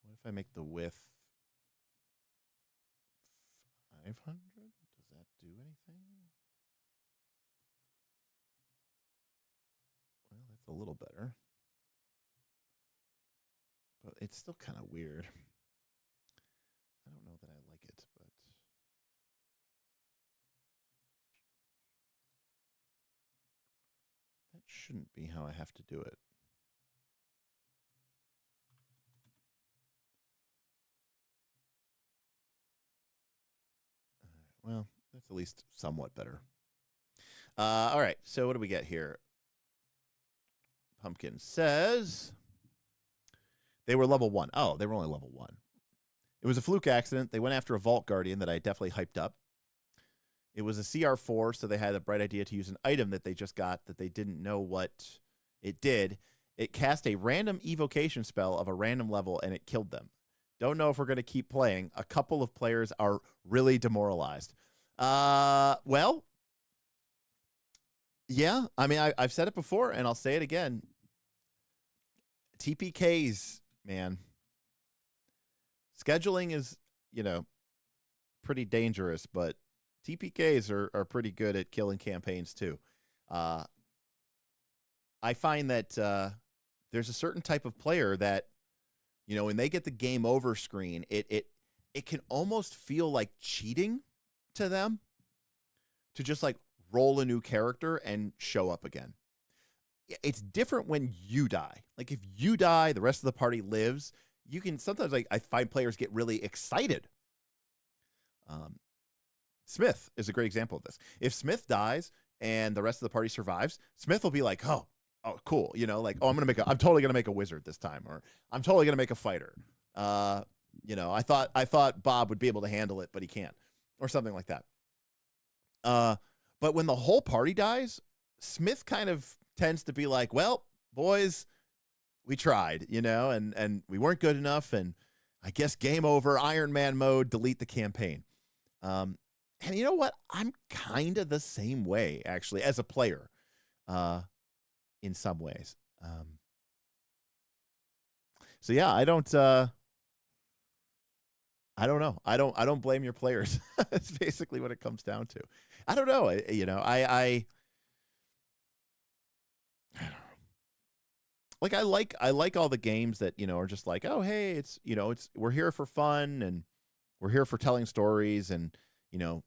What if I make the width 500? Does that do anything? Well, that's a little better. But it's still kind of weird. I don't know that I like it, but that shouldn't be how I have to do it. Well, that's at least somewhat better. All right, so what do we get here? Pumpkin says they were level 1. Oh, they were only level 1. It was a fluke accident. They went after a Vault Guardian that I definitely hyped up. It was a CR4, so they had a bright idea to use an item that they just got that they didn't know what it did. It cast a random evocation spell of a random level, and it killed them. Don't know if we're going to keep playing. A couple of players are really demoralized. Well, yeah. I mean, I've said it before, and I'll say it again. TPKs, man. Scheduling is, you know, pretty dangerous, but TPKs are pretty good at killing campaigns too. I find that there's a certain type of player that, you know, when they get the game over screen, it can almost feel like cheating to them to just like roll a new character and show up again. It's different when you die. Like if you die, the rest of the party lives. You can sometimes, like, I find players get really excited. Smith is a great example of this. If Smith dies and the rest of the party survives, Smith will be like, oh, oh, cool. You know, like, oh, I'm totally gonna make a wizard this time, or I'm totally gonna make a fighter. You know, I thought Bob would be able to handle it, but he can't, or something like that. But when the whole party dies, Smith kind of tends to be like, well, boys, we tried, you know, and we weren't good enough, and I guess game over, Iron Man mode, delete the campaign. And you know what? I'm kind of the same way, actually, as a player, in some ways. So yeah, I don't know. I don't blame your players. That's basically what it comes down to. I don't know. You know, I don't know. Like I like all the games that, you know, are just like, oh, hey, it's, you know, we're here for fun, and we're here for telling stories, and, you know,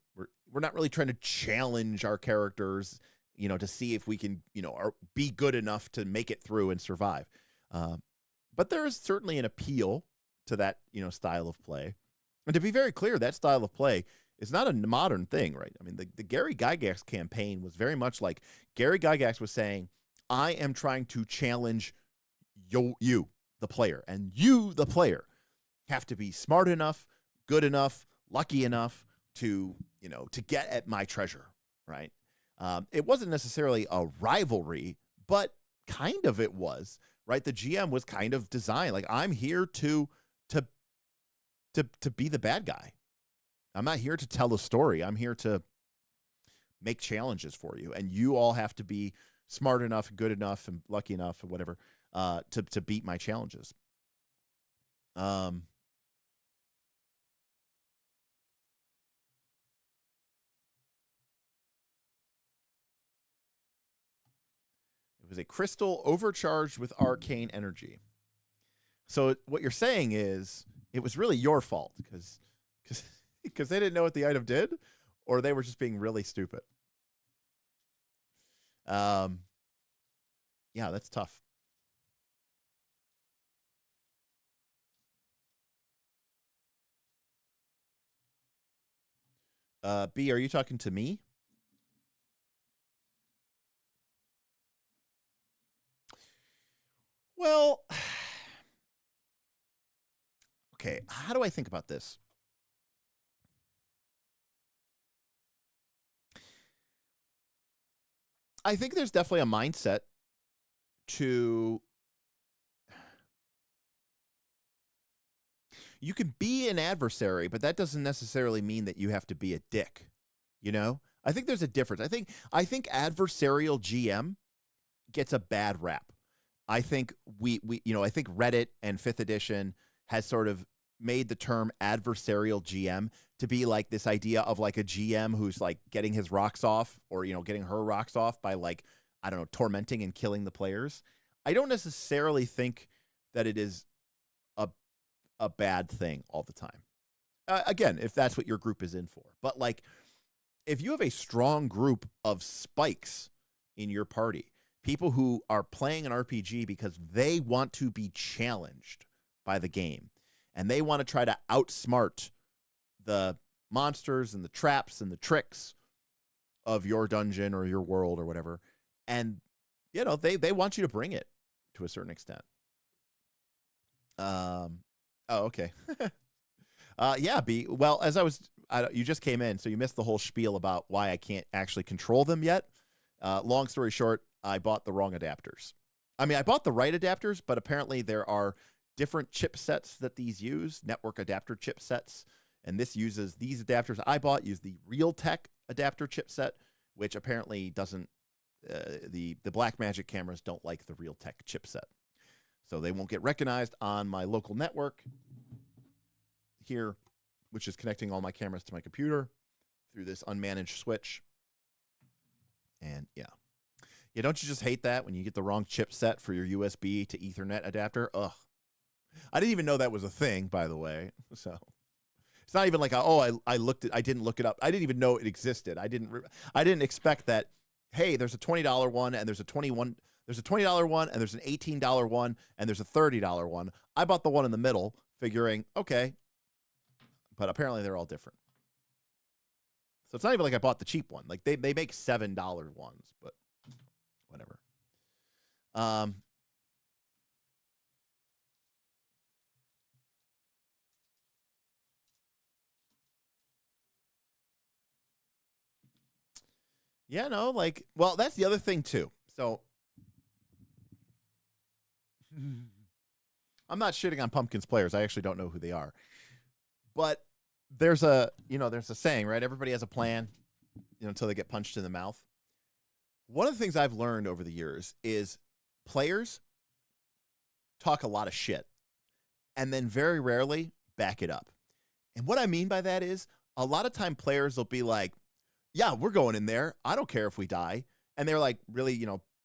we're not really trying to challenge our characters, you know, to see if we can, you know, be good enough to make it through and survive. But there is certainly an appeal to that, you know, style of play. And to be very clear, that style of play is not a modern thing, right? I mean, the Gary Gygax campaign was very much like Gary Gygax was saying, I am trying to challenge you, the player, and you, the player, have to be smart enough, good enough, lucky enough to, you know, to get at my treasure, right? It wasn't necessarily a rivalry, but kind of it was, right? The GM was kind of designed like, I'm here to be the bad guy. I'm not here to tell a story. I'm here to make challenges for you, and you all have to be smart enough, good enough, and lucky enough, and whatever, to beat my challenges. It was a crystal overcharged with arcane energy. So what you're saying is it was really your fault because they didn't know what the item did, or they were just being really stupid. Yeah, that's tough. B, are you talking to me? Well, okay, how do I think about this? I think there's definitely a mindset to, you can be an adversary, but that doesn't necessarily mean that you have to be a dick. You know? I think there's a difference. I think adversarial GM gets a bad rap. I think we you know, I think Reddit and 5th edition has sort of made the term adversarial GM to be like this idea of like a GM who's like getting his rocks off, or, you know, getting her rocks off by, like, I don't know, tormenting and killing the players. I don't necessarily think that it is a bad thing all the time. Again, if that's what your group is in for. But like, if you have a strong group of spikes in your party, people who are playing an RPG because they want to be challenged by the game, and they want to try to outsmart the monsters and the traps and the tricks of your dungeon or your world or whatever, and, you know, they want you to bring it to a certain extent. Oh, okay. Yeah, B. Well, as you just came in, so you missed the whole spiel about why I can't actually control them yet. Long story short, I bought the wrong adapters. I mean, I bought the right adapters, but apparently there are different chipsets that these use, network adapter chipsets, and these adapters I bought use the Realtek adapter chipset, which apparently doesn't. The Blackmagic cameras don't like the Realtek chipset, so they won't get recognized on my local network here, which is connecting all my cameras to my computer through this unmanaged switch. And yeah, don't you just hate that when you get the wrong chipset for your USB to Ethernet adapter? Ugh. I didn't even know that was a thing, by the way. So it's not even like, I didn't look it up. I didn't even know it existed. I didn't expect that. Hey, there's a $20 one, and there's a $20 one, and there's an $18 one, and there's a $30 one. I bought the one in the middle, figuring, okay, but apparently they're all different. So it's not even like I bought the cheap one. Like, they make $7 ones, but whatever. Um, yeah, no, like, well, that's the other thing too. So I'm not shitting on Pumpkins players. I actually don't know who they are. But there's a, there's a saying, right? Everybody has a plan, until they get punched in the mouth. One of the things I've learned over the years is players talk a lot of shit and then very rarely back it up. And what I mean by that is a lot of time players will be like, yeah, we're going in there. I don't care if we die. And they're like really,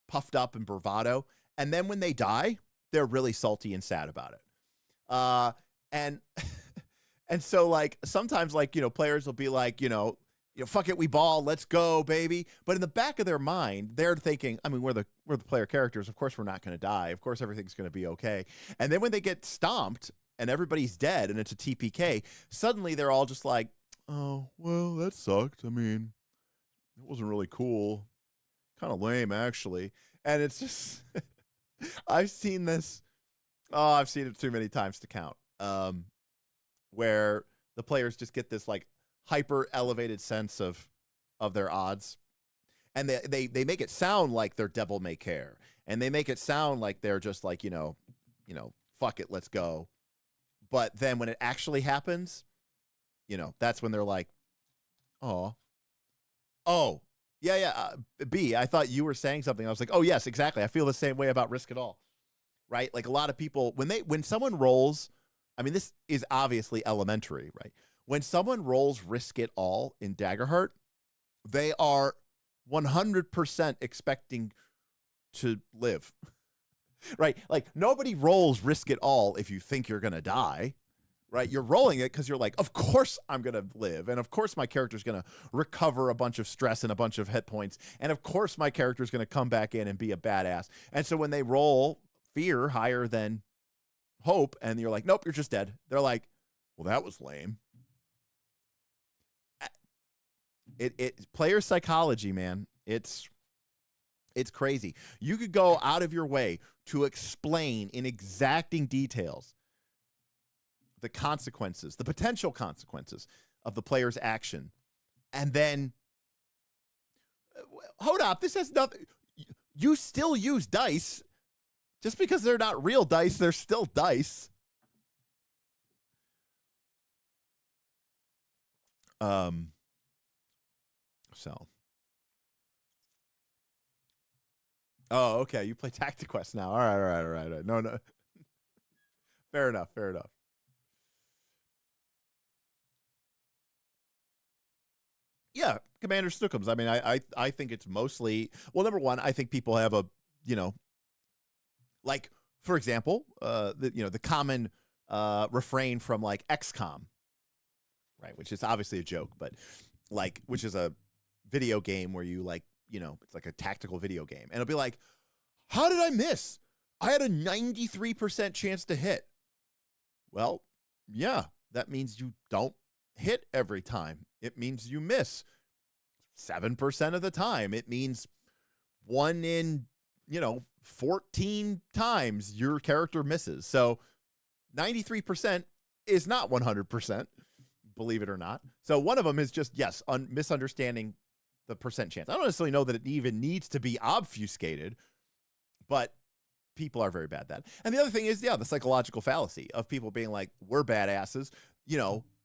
puffed up and bravado. And then when they die, they're really salty and sad about it. And and so like sometimes like, players will be like, fuck it, we ball, let's go, baby. But in the back of their mind, they're thinking, I mean, we're the player characters. Of course, we're not going to die. Of course, everything's going to be okay. And then when they get stomped and everybody's dead and it's a TPK, suddenly they're all just like, oh, well, that sucked. I mean, it wasn't really cool. Kind of lame, actually. And it's just, I've seen this. Oh, I've seen it too many times to count. Where the players just get this like hyper elevated sense of their odds, and they make it sound like they're devil may care, and they make it sound like they're just like fuck it, let's go. But then when it actually happens, that's when they're like, oh yeah, B, I thought you were saying something. I was like, oh yes, exactly. I feel the same way about Risk It All, right? Like a lot of people when someone rolls, I mean, this is obviously elementary, right? When someone rolls Risk It All in Daggerheart, they are 100% expecting to live, right? Like nobody rolls Risk It All if you think you're going to die, right? You're rolling it because you're like, of course I'm going to live. And of course my character's going to recover a bunch of stress and a bunch of hit points. And of course my character's going to come back in and be a badass. And so when they roll fear higher than hope and you're like, nope, you're just dead, they're like, well, that was lame. It player psychology, man. It's crazy. You could go out of your way to explain in exacting details the consequences, the potential consequences of the player's action. And then hold up, this has nothing. You still use dice. Just because they're not real dice, they're still dice. So. Oh, okay. You play TactiQuest now. All right. No. Fair enough. Yeah, Commander Snookums. I mean, I think it's mostly, well, number one, I think people have a, like, for example, the common refrain from like XCOM, right? Which is obviously a joke, but like, which is a video game where you like, it's like a tactical video game. And it'll be like, how did I miss? I had a 93% chance to hit. Well, yeah, that means you don't hit every time. It means you miss 7% of the time. It means 1 in, 14 times your character misses. So 93% is not 100%, believe it or not. So one of them is just, yes, misunderstanding the percent chance. I don't necessarily know that it even needs to be obfuscated, but people are very bad at that. And the other thing is, yeah, the psychological fallacy of people being like, we're badasses.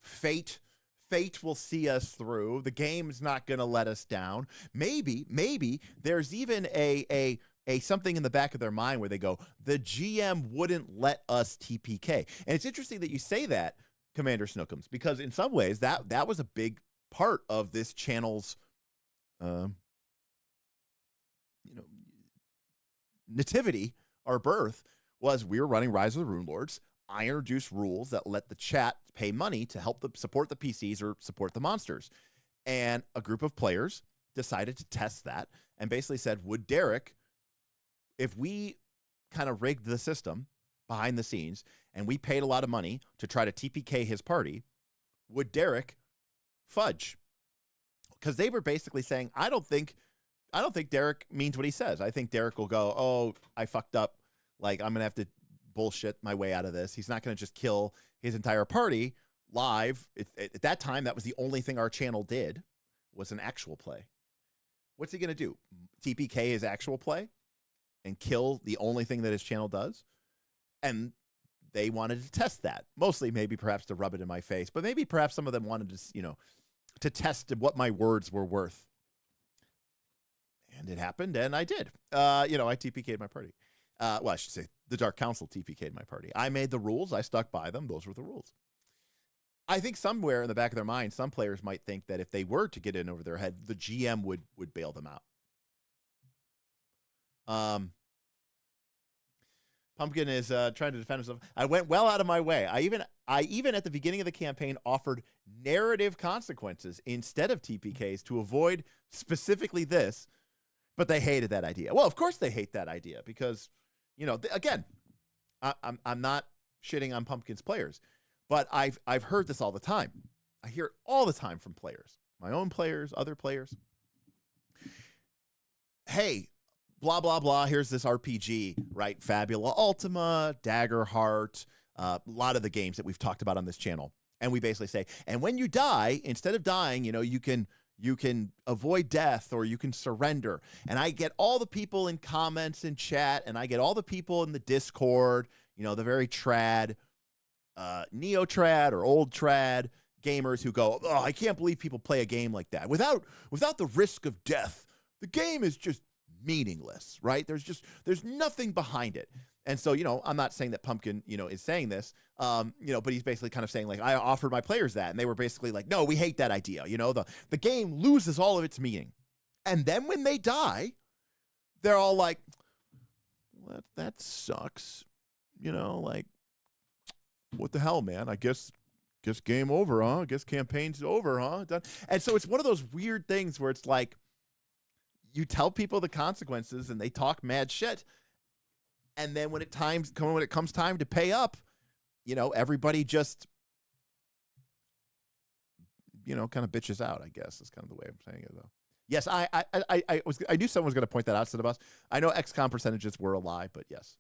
Fate will see us through. The game's not going to let us down. Maybe there's even a something in the back of their mind where they go, the GM wouldn't let us TPK. And it's interesting that you say that, Commander Snookums, because in some ways that was a big part of this channel's nativity, our birth, was we were running Rise of the Rune Lords. I introduced rules that let the chat pay money to help support the PCs or support the monsters. And a group of players decided to test that and basically said, would Derek, if we kind of rigged the system behind the scenes and we paid a lot of money to try to TPK his party, would Derek fudge? Because they were basically saying, I don't think I don't think Derek means what he says. I think Derek will go, oh, I fucked up. Like, I'm going to have to bullshit my way out of this. He's not going to just kill his entire party live. At that time, that was the only thing our channel did, was an actual play. What's he going to do? TPK his actual play and kill the only thing that his channel does? And they wanted to test that. Mostly maybe perhaps to rub it in my face, but maybe perhaps some of them wanted to, you know, to test what my words were worth. And it happened, and I did. You know, I TPK'd my party. Well, I should say the Dark Council TPK'd my party. I made the rules. I stuck by them. Those were the rules. I think somewhere in the back of their mind, some players might think that if they were to get in over their head, the GM would bail them out. Pumpkin is trying to defend himself. I went well out of my way. I even at the beginning of the campaign offered narrative consequences instead of TPKs to avoid specifically this, but they hated that idea. Well, of course they hate that idea because, you know, again, I'm not shitting on Pumpkin's players, but I've heard this all the time. I hear it all the time from players, my own players, other players. Hey, blah, blah, blah. Here's this RPG, right? Fabula Ultima, Daggerheart, a lot of the games that we've talked about on this channel. And we basically say, and when you die, instead of dying, you know, you can avoid death or you can surrender. And I get all the people in comments and chat, and I get all the people in the Discord, you know, the very trad, neo-trad or old trad gamers who go, oh, I can't believe people play a game like that. Without the risk of death, the game is just meaningless, right? There's nothing behind it. And so, you know, I'm not saying that Pumpkin, you know, is saying this, you know, but he's basically kind of saying, like, I offered my players that, and they were basically like, no, we hate that idea. You know, the game loses all of its meaning. And then when they die, they're all like, well, that sucks. You know, like, what the hell, man? I guess game over, huh? I guess campaign's over, huh? Done. And so it's one of those weird things where it's like, you tell people the consequences and they talk mad shit. And then when it comes time to pay up, you know, everybody just, you know, kind of bitches out, I guess is kind of the way I'm saying it, though. Yes, I knew someone was going to point that out to the boss. I know XCOM percentages were a lie, but yes.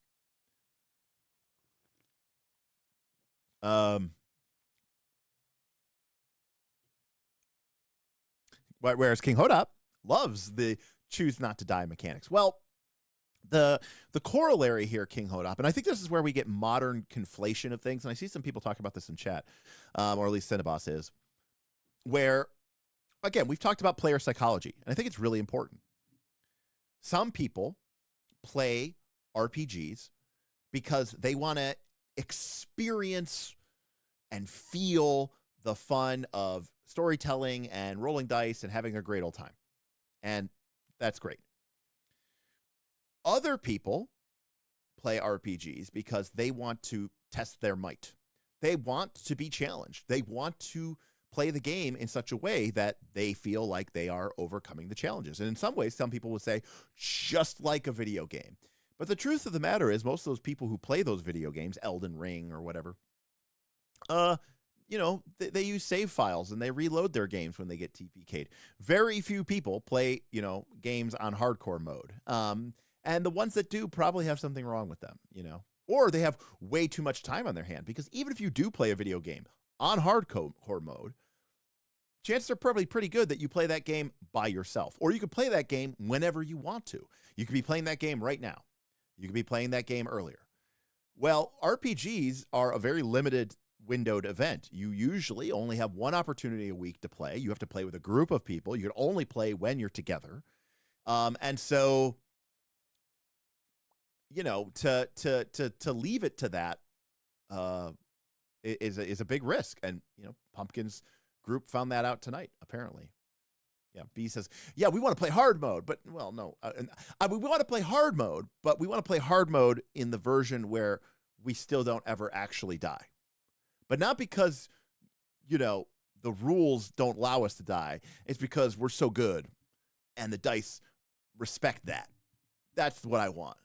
Whereas King Hodop loves the choose not to die mechanics. Well, the corollary here, King Hodop, and I think this is where we get modern conflation of things, and I see some people talk about this in chat, or at least Cineboss is, where, again, we've talked about player psychology, and I think it's really important. Some people play RPGs because they want to experience and feel the fun of storytelling and rolling dice and having a great old time. And that's great. Other people play RPGs because they want to test their might. They want to be challenged. They want to play the game in such a way that they feel like they are overcoming the challenges. And in some ways, some people would say, just like a video game. But the truth of the matter is, most of those people who play those video games, Elden Ring or whatever, you know, they use save files and they reload their games when they get TPK'd. Very few people play, you know, games on hardcore mode. And the ones that do probably have something wrong with them, you know, or they have way too much time on their hand, because even if you do play a video game on hardcore mode, chances are probably pretty good that you play that game by yourself, or you could play that game whenever you want to. You could be playing that game right now. You could be playing that game earlier. Well, RPGs are a very limited windowed event. You usually only have one opportunity a week to play. You have to play with a group of people. You can only play when you're together. And so, you know, to leave it to that is a big risk. And, you know, Pumpkin's group found that out tonight, apparently. Yeah, B says, yeah, we want to play hard mode, but, well, no. We want to play hard mode, but we want to play hard mode in the version where we still don't ever actually die. But not because, you know, the rules don't allow us to die. It's because we're so good and the dice respect that. That's what I want.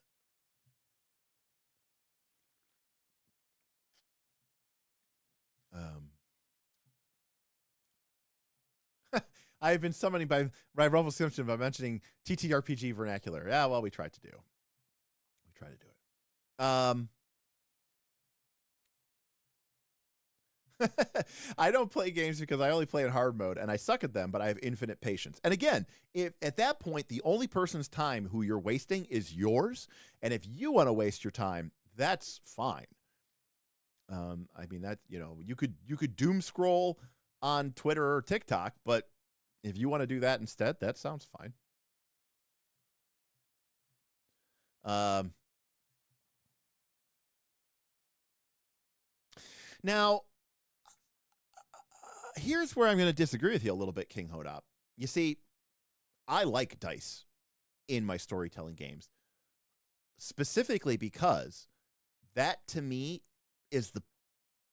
I've been summoning by Ruffle Simpson by mentioning TTRPG vernacular. Yeah, well, we tried to do it. I don't play games because I only play in hard mode and I suck at them, but I have infinite patience. And again, if at that point, the only person's time who you're wasting is yours, and if you want to waste your time, that's fine. I mean, that, you know, you could doom scroll on Twitter or TikTok, but if you want to do that instead, that sounds fine. Now, here's where I'm going to disagree with you a little bit, King Hodop. You see, I like dice in my storytelling games, specifically because that, to me, is the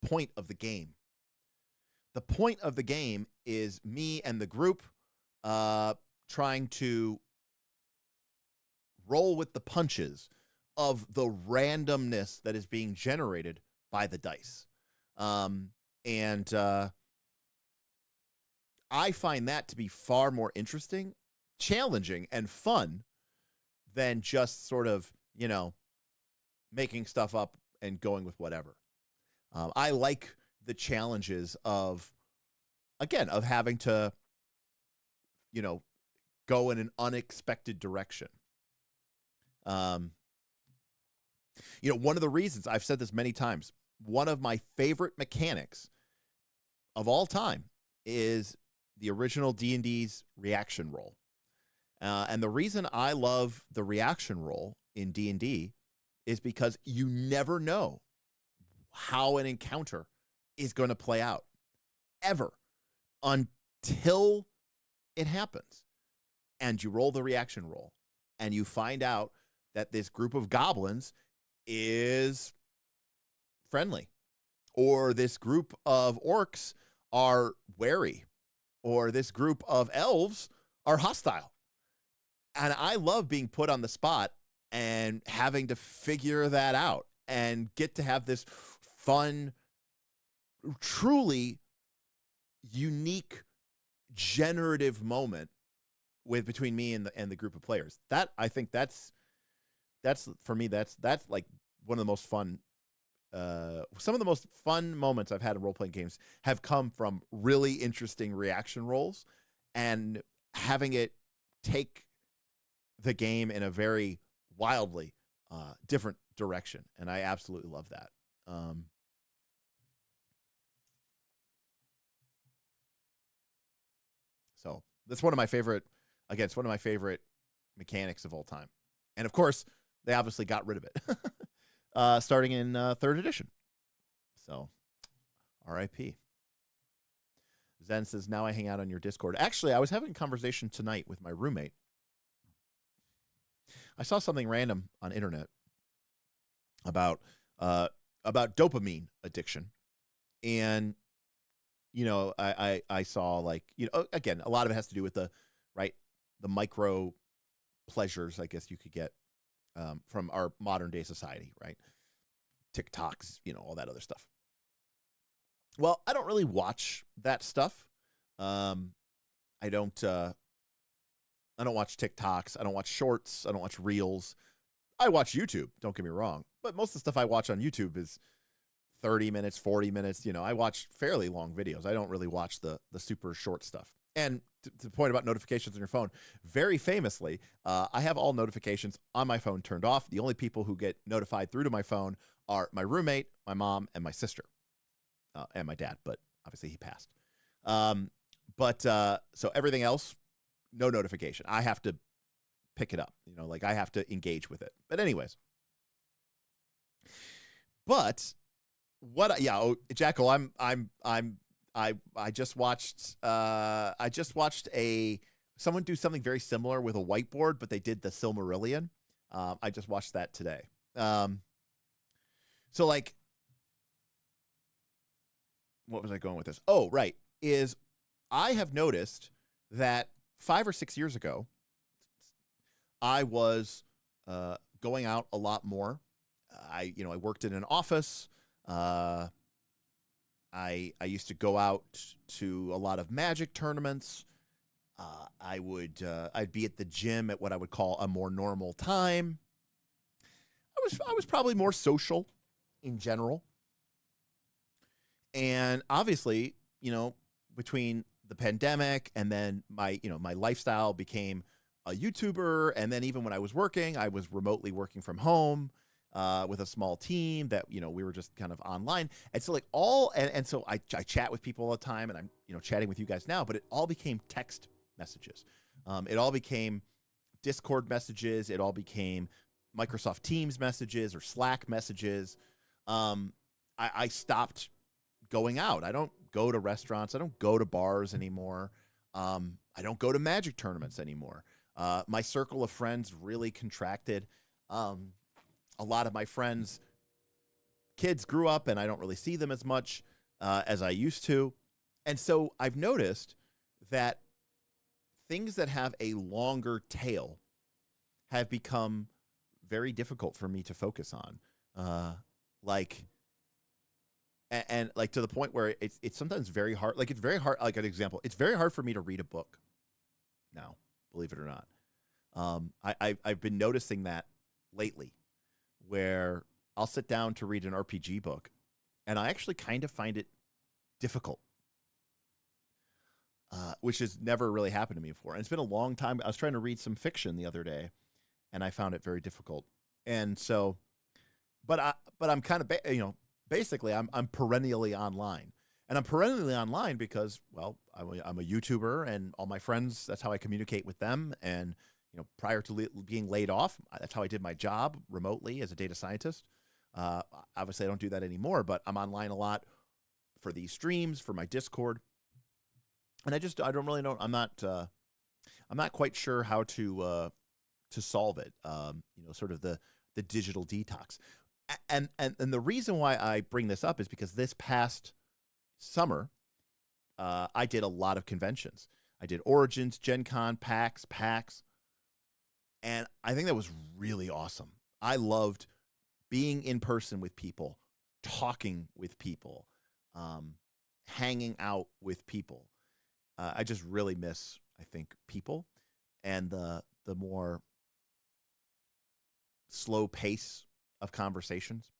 point of the game. The point of the game is me and the group trying to roll with the punches of the randomness that is being generated by the dice. And I find that to be far more interesting, challenging, and fun than just sort of, you know, making stuff up and going with whatever. I like the challenges of, again, of having to, you know, go in an unexpected direction. You know, one of the reasons, I've said this many times, one of my favorite mechanics of all time is the original D&D's reaction roll. And the reason I love the reaction roll in D&D is because you never know how an encounter is going to play out, ever, until it happens. And you roll the reaction roll, and you find out that this group of goblins is friendly, or this group of orcs are wary, or this group of elves are hostile. And I love being put on the spot and having to figure that out and get to have this fun, truly unique, generative moment between me and the group of players. That, I think that's for me, that's like one of the most fun, some of the most fun moments I've had in role-playing games have come from really interesting reaction rolls and having it take the game in a very wildly different direction. And I absolutely love that. So that's one of my favorite, again, it's one of my favorite mechanics of all time. And of course, they obviously got rid of it starting in 3rd edition. So RIP. Zen says, now I hang out on your Discord. Actually, I was having a conversation tonight with my roommate. I saw something random on internet about dopamine addiction. And, you know, I saw, like, you know, again, a lot of it has to do with the micro pleasures, I guess you could get from our modern day society, right? TikToks, you know, all that other stuff. Well, I don't really watch that stuff. I don't watch TikToks. I don't watch shorts. I don't watch reels. I watch YouTube, don't get me wrong. But most of the stuff I watch on YouTube is 30 minutes, 40 minutes. You know, I watch fairly long videos. I don't really watch the super short stuff. And to the point about notifications on your phone, very famously, I have all notifications on my phone turned off. The only people who get notified through to my phone are my roommate, my mom, and my sister, and my dad, but obviously he passed. So everything else, no notification. I have to pick it up, you know, like I have to engage with it. But anyways, Jackal, I just watched someone do something very similar with a whiteboard, but they did the Silmarillion. I just watched that today. So, like, what was I going with this? Oh, right. I have noticed that 5 or 6 years ago, I was going out a lot more. I worked in an office. I used to go out to a lot of Magic tournaments, I'd be at the gym at what I would call a more normal time. I was probably more social in general. And obviously, between the pandemic and then my lifestyle became a YouTuber. And then even when I was working, I was remotely working from home with a small team that, we were just kind of online. And so so I chat with people all the time, and I'm, chatting with you guys now, but it all became text messages. It all became Discord messages. It all became Microsoft Teams messages or Slack messages. I stopped going out. I don't go to restaurants. I don't go to bars anymore. I don't go to Magic tournaments anymore. My circle of friends really contracted. A lot of my friends' kids grew up, and I don't really see them as much as I used to. And so I've noticed that things that have a longer tail have become very difficult for me to focus on. And to the point where it's sometimes very hard. Like, it's very hard. Like, an example, it's very hard for me to read a book now, believe it or not. I've been noticing that lately, where I'll sit down to read an RPG book, and I actually kind of find it difficult, which has never really happened to me before. And it's been a long time. I was trying to read some fiction the other day, and I found it very difficult. And so, but I'm kind of, basically I'm perennially online. And I'm perennially online because, well, I'm a YouTuber, and all my friends, that's how I communicate with them. And, prior to being laid off, that's how I did my job remotely as a data scientist. Obviously, I don't do that anymore, but I'm online a lot for these streams, for my Discord. And I don't really know. I'm not quite sure how to solve it. Sort of the digital detox. And the reason why I bring this up is because this past summer, I did a lot of conventions. I did Origins, Gen Con, PAX. And I think that was really awesome. I loved being in person with people, talking with people, hanging out with people. I just really miss, I think, people and the more slow pace of conversations.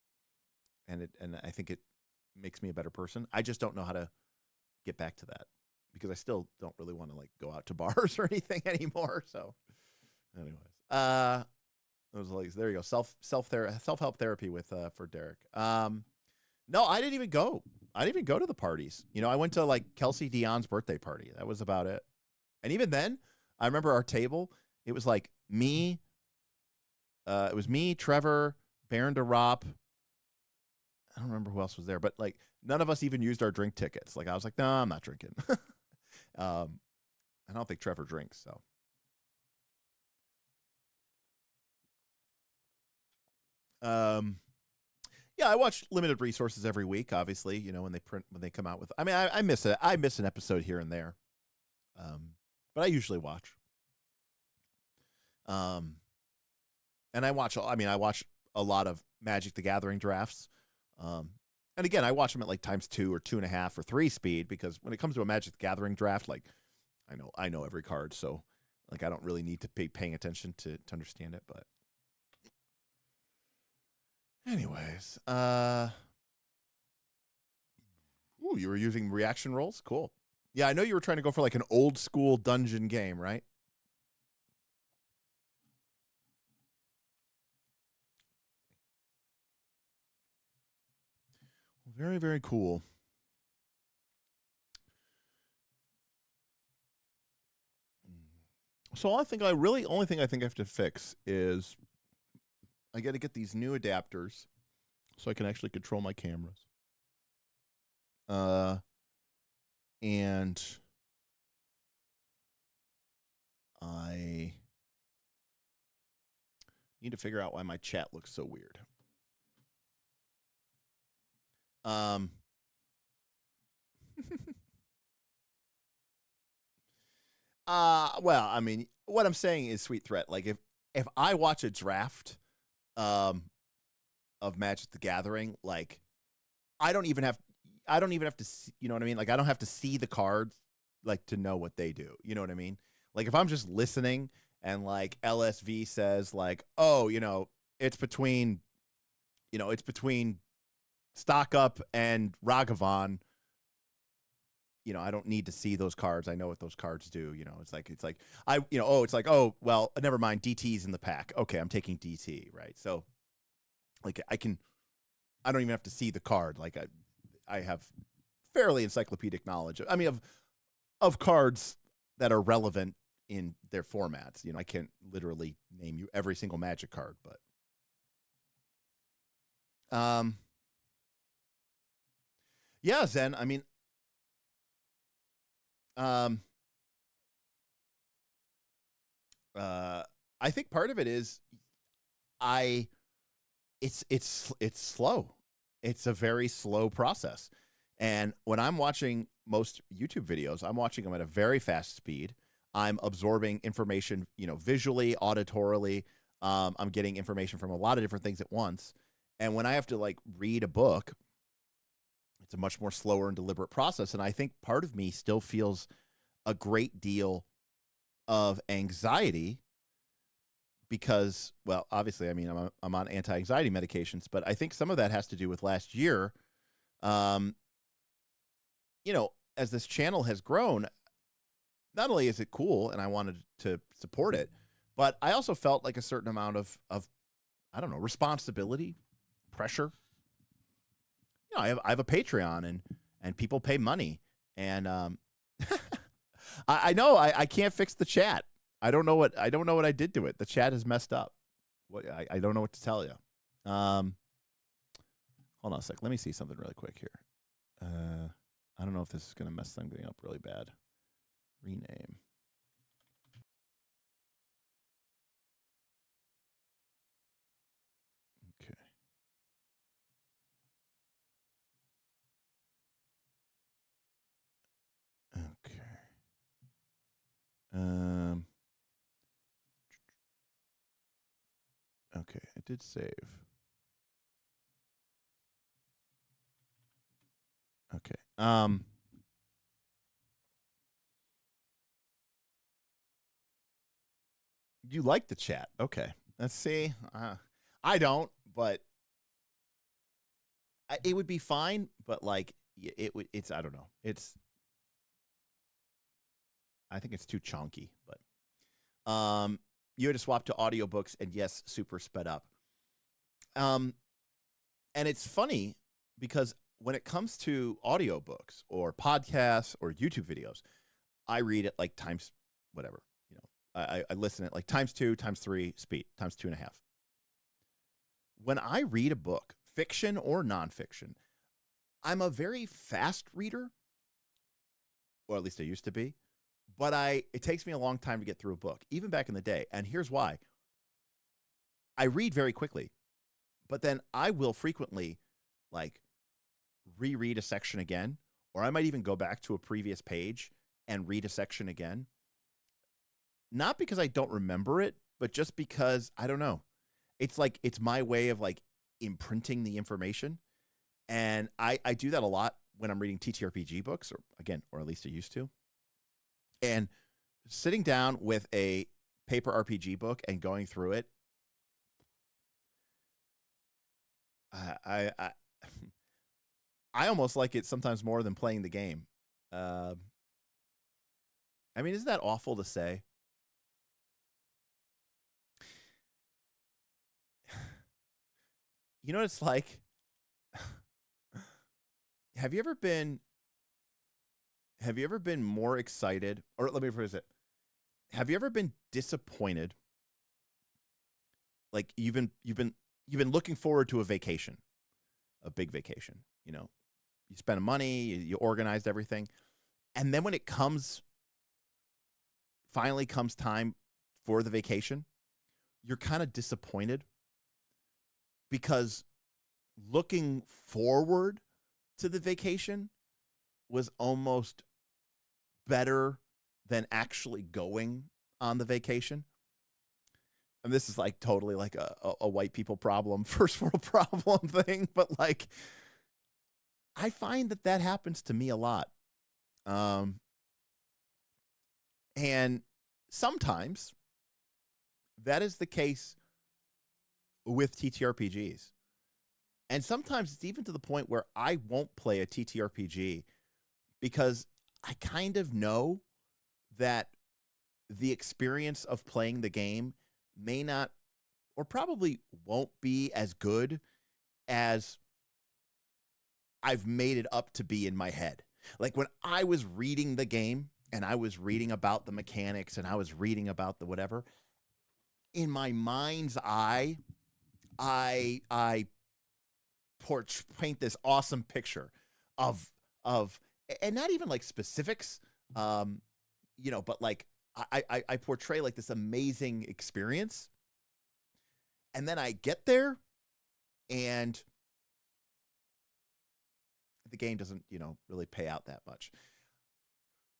And I think it makes me a better person. I just don't know how to get back to that, because I still don't really want to go out to bars or anything anymore. So anyways, it was there you go. Self-help therapy with for Derek. No, I didn't even go. I didn't even go to the parties. I went to Kelsey Dion's birthday party. That was about it. And even then, I remember our table. It was me. It was me, Trevor, Baron DeRop. I don't remember who else was there, but none of us even used our drink tickets. I was no, I'm not drinking. I don't think Trevor drinks, so. Yeah, I watch limited resources every week, obviously, when they come out with, I miss it. I miss an episode here and there. But I usually watch. And I watch a lot of Magic the Gathering drafts. And again, I watch them at times 2 or 2.5 or 3 speed, because when it comes to a Magic the Gathering draft, I know every card, so I don't really need to be paying attention to understand it, but anyways, ooh, you were using reaction rolls? Cool. Yeah, I know you were trying to go for an old school dungeon game, right? Very, very cool. So only thing I think I have to fix is I got to get these new adapters so I can actually control my cameras. And I need to figure out why my chat looks so weird. Well, what I'm saying is, Sweet Threat, if I watch a draft of Magic the Gathering, I don't even have to see, you know what I mean? I don't have to see the cards to know what they do. You know what I mean? Like if I'm just listening and like LSV says like, oh, it's between, it's between Stock Up and Ragavan. I don't need to see those cards. I know what those cards do. It's like oh, well, never mind. DT's in the pack. Okay, I'm taking DT, right? So like I don't even have to see the card. Like I have fairly encyclopedic knowledge. I mean, of cards that are relevant in their formats. I can't literally name you every single Magic card, but yeah, Zen. I mean, I think part of it is it's slow. It's a very slow process. And when I'm watching most YouTube videos, I'm watching them at a very fast speed. I'm absorbing information, visually, auditorily. I'm getting information from a lot of different things at once. And when I have to like read a book, it's a much more slower and deliberate process. And I think part of me still feels a great deal of anxiety because, well, obviously, I mean, I'm on anti-anxiety medications, but I think some of that has to do with last year. As this channel has grown, not only is it cool and I wanted to support it, but I also felt like a certain amount of I don't know, responsibility, pressure. I have a Patreon and people pay money, and I know I can't fix the chat. I don't know what I did to it. The chat is messed up. What I don't know what to tell you. Hold on a sec. Let me see something really quick here. I don't know if this is going to mess something up really bad. Rename. Okay. Okay. Okay, it did save. Okay. You like the chat. Okay. Let's see. I don't, but it would be fine, but like it's I don't know. I think it's too chunky, but you had to swap to audiobooks and yes, super sped up. And it's funny because when it comes to audiobooks or podcasts or YouTube videos, I read it like times whatever, I listen at like times 2, times 3 speed, times 2.5. When I read a book, fiction or nonfiction, I'm a very fast reader, or at least I used to be, but it takes me a long time to get through a book, even back in the day. And here's why. I read very quickly, but then I will frequently like reread a section again, or I might even go back to a previous page and read a section again. Not because I don't remember it, but just because, I don't know. It's like, it's my way of like imprinting the information. And I do that a lot when I'm reading TTRPG books, or at least I used to. And sitting down with a paper RPG book and going through it, I almost like it sometimes more than playing the game. I mean, isn't that awful to say? You know what it's like? Have you ever been more excited, or let me phrase it. Have you ever been disappointed? Like you've been looking forward to a vacation, a big vacation, you spend money, you organized everything. And then when it finally comes time for the vacation, you're kind of disappointed because looking forward to the vacation was almost better than actually going on the vacation. And this is like totally like a white people problem, first world problem thing. But like, I find that happens to me a lot. And sometimes that is the case with TTRPGs. And sometimes it's even to the point where I won't play a TTRPG because I kind of know that the experience of playing the game may not, or probably won't be as good as I've made it up to be in my head. Like when I was reading the game and I was reading about the mechanics and I was reading about the whatever, in my mind's eye, I paint this awesome picture of and not even like specifics, you know, but like I portray like this amazing experience, and then I get there and the game doesn't, you know, really pay out that much.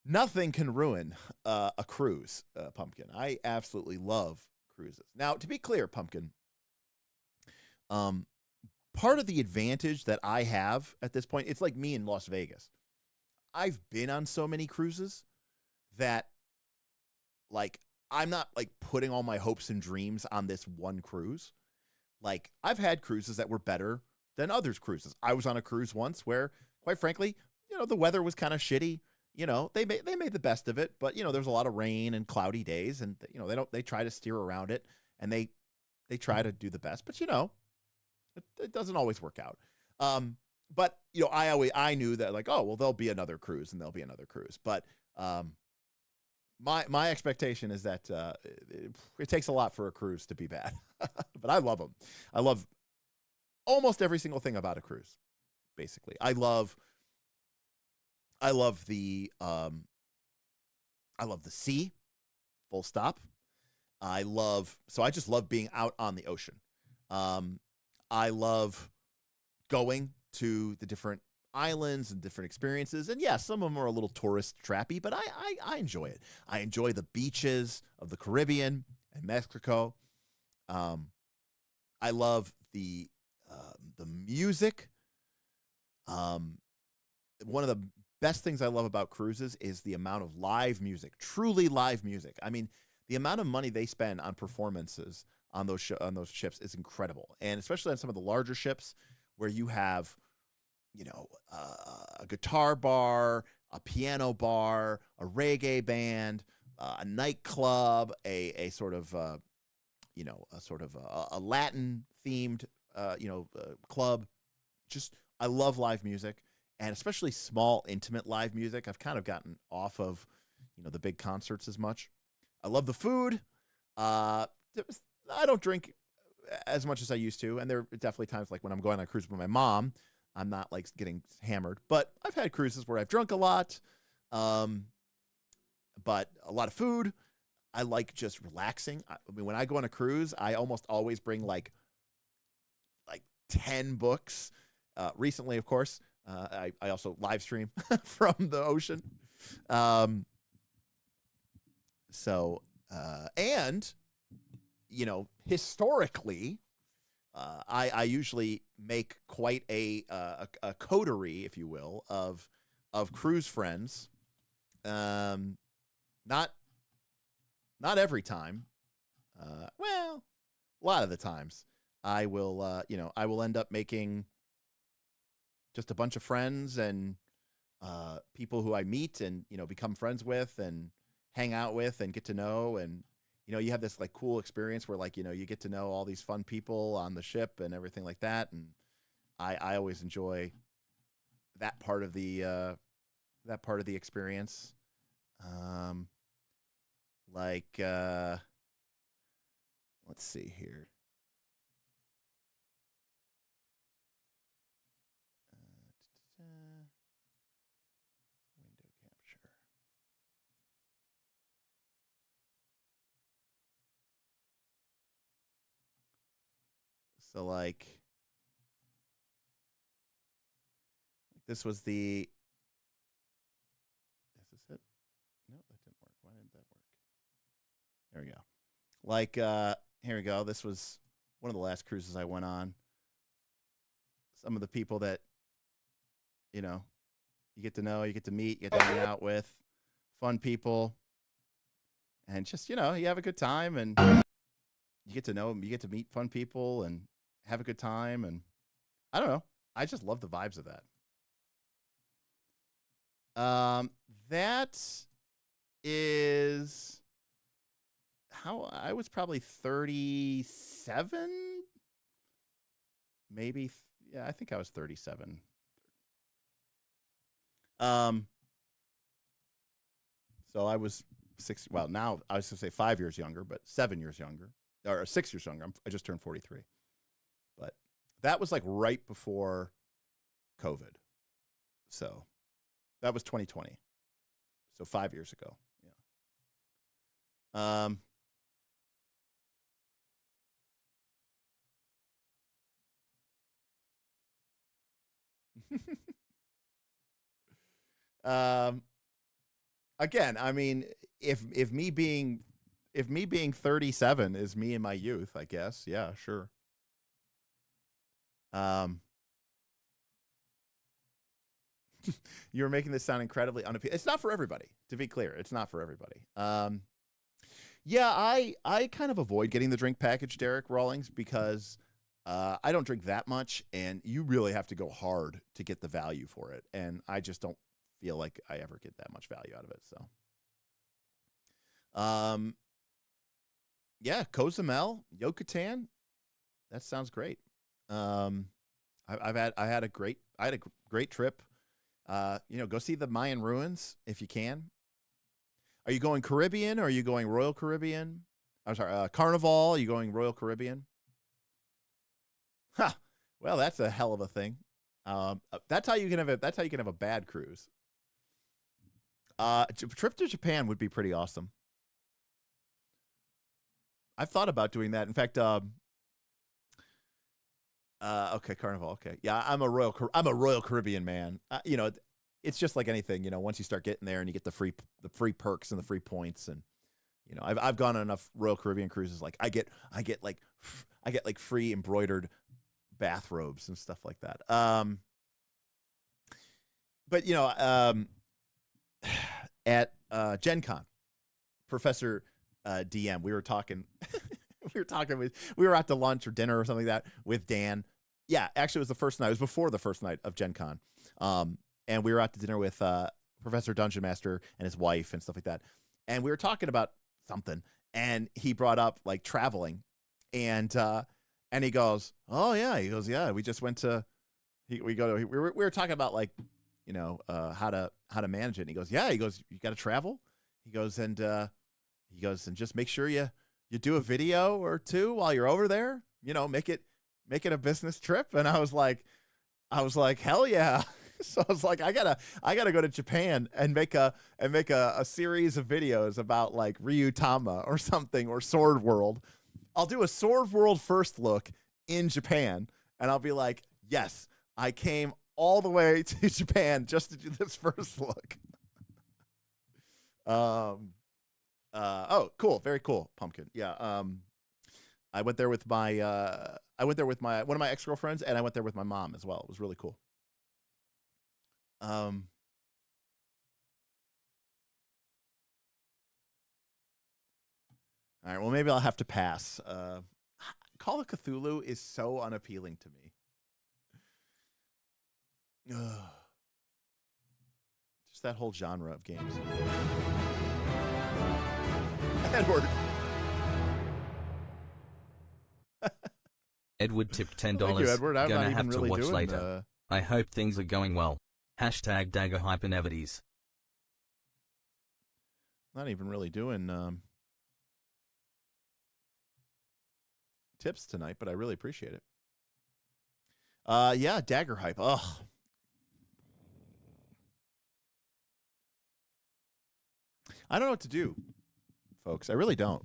Nothing can ruin a cruise, Pumpkin. I absolutely love cruises. Now, to be clear, Pumpkin, part of the advantage that I have at this point, it's like me in Las Vegas. I've been on so many cruises that, like, I'm not, like, putting all my hopes and dreams on this one cruise. Like, I've had cruises that were better than others' cruises. I was on a cruise once where, quite frankly, you know, the weather was kind of shitty. You know, they made the best of it, but, you know, there's a lot of rain and cloudy days, and, you know, they try to steer around it, and they try to do the best, but, you know, it doesn't always work out. But, you know, I knew that, like, oh, well, there'll be another cruise and there'll be another cruise. But my expectation is that it takes a lot for a cruise to be bad. But I love them. I love almost every single thing about a cruise, basically. I love the sea, full stop. I just love being out on the ocean. I love going to the different islands and different experiences. And yeah, some of them are a little tourist trappy, but I enjoy it. I enjoy the beaches of the Caribbean and Mexico. I love the music. One of the best things I love about cruises is the amount of live music, truly live music. I mean, the amount of money they spend on performances on those ships is incredible. And especially on some of the larger ships where you have, you know, a guitar bar, a piano bar, a reggae band, a nightclub, a sort of, you know, a Latin themed, club. Just, I love live music, and especially small, intimate live music. I've kind of gotten off of, you know, the big concerts as much. I love the food. I don't drink as much as I used to, and there are definitely times like when I'm going on a cruise with my mom, I'm not like getting hammered. But I've had cruises where I've drunk a lot, but a lot of food. I like just relaxing. I mean, when I go on a cruise, I almost always bring like 10 books. Recently, of course, I also live stream from the ocean. And, you know, historically, I usually make quite a coterie, if you will, of cruise friends. Not every time. Well, a lot of the times I will, I will end up making just a bunch of friends and people who I meet and, you know, become friends with and hang out with and get to know. And, you know, you have this like cool experience where, like, you know, you get to know all these fun people on the ship and everything like that. And I always enjoy that part of the experience. Let's see here. Window capture. So like this was the. Is this it? No, that didn't work. Why didn't that work? There we go. Like, here we go. This was one of the last cruises I went on. Some of the people that, you know, you get to know, you get to meet, you get to hang out with, fun people. and just, you have a good time, and you get to know them, you get to meet fun people and have a good time, and I don't know. I just love the vibes of that. That is how I was probably 37, maybe. Yeah, I think I was 37. So I was 6. Well, now I was going to say 5 years younger, but 7 years younger, or 6 years younger. I just turned 43. But that was like right before COVID. So that was 2020. So 5 years ago. Yeah. Again, I mean, if me being 37 is me in my youth, I guess. Yeah, sure. You're making this sound incredibly unappealing. It's not for everybody, to be clear. It's not for everybody. Yeah, I kind of avoid getting the drink package, Derek Rawlings, because I don't drink that much, and you really have to go hard to get the value for it, and I just don't feel like I ever get that much value out of it. So, yeah, Cozumel, Yucatan, that sounds great. I had a great trip. Go see the Mayan ruins if you can. Are you going Caribbean or are you going Royal Caribbean? I'm sorry, Carnival. Are you going Royal Caribbean? Ha! Well, that's a hell of a thing. That's how you can have a bad cruise. Trip to Japan would be pretty awesome. I've thought about doing that. In fact, okay, Carnival. Okay, yeah, I'm a Royal Caribbean man. It's just like anything. Once you start getting there and you get the free perks and the free points, and I've gone on enough Royal Caribbean cruises. Like I get like free embroidered bathrobes and stuff like that. But at Gen Con, Professor DM, we were talking. we were out to lunch or dinner or something like that with Dan. Yeah, actually, it was the first night. It was before the first night of Gen Con. And we were out to dinner with Professor Dungeon Master and his wife and stuff like that. And we were talking about something, and he brought up like traveling, and he goes, "Oh yeah," he goes, "Yeah, we just went to." We were talking about like, how to manage it. And he goes, "Yeah," he goes, "You got to travel." He goes, and just make sure you do a video or two while you're over there. Make it a business trip. And I was like, hell yeah. So I was like, I gotta go to Japan and make a series of videos about like Ryutama or something, or Sword World. I'll do a Sword World first look in Japan, and I'll be like, yes, I came all the way to Japan just to do this first look. Oh, cool, very cool, Pumpkin. Yeah. I went there with my one of my ex-girlfriends, and I went there with my mom as well. It was really cool. All right, well, maybe I'll have to pass. Call of Cthulhu is so unappealing to me. Just that whole genre of games. Edward. Edward tipped $10. Thank you, Edward. I'm Gonna not have even to really watch doing, later. I hope things are going well. Hashtag Dagger Hypernevities. Not even really doing tips tonight, but I really appreciate it. Yeah, Dagger Hype. Ugh. I don't know what to do, folks. I really don't.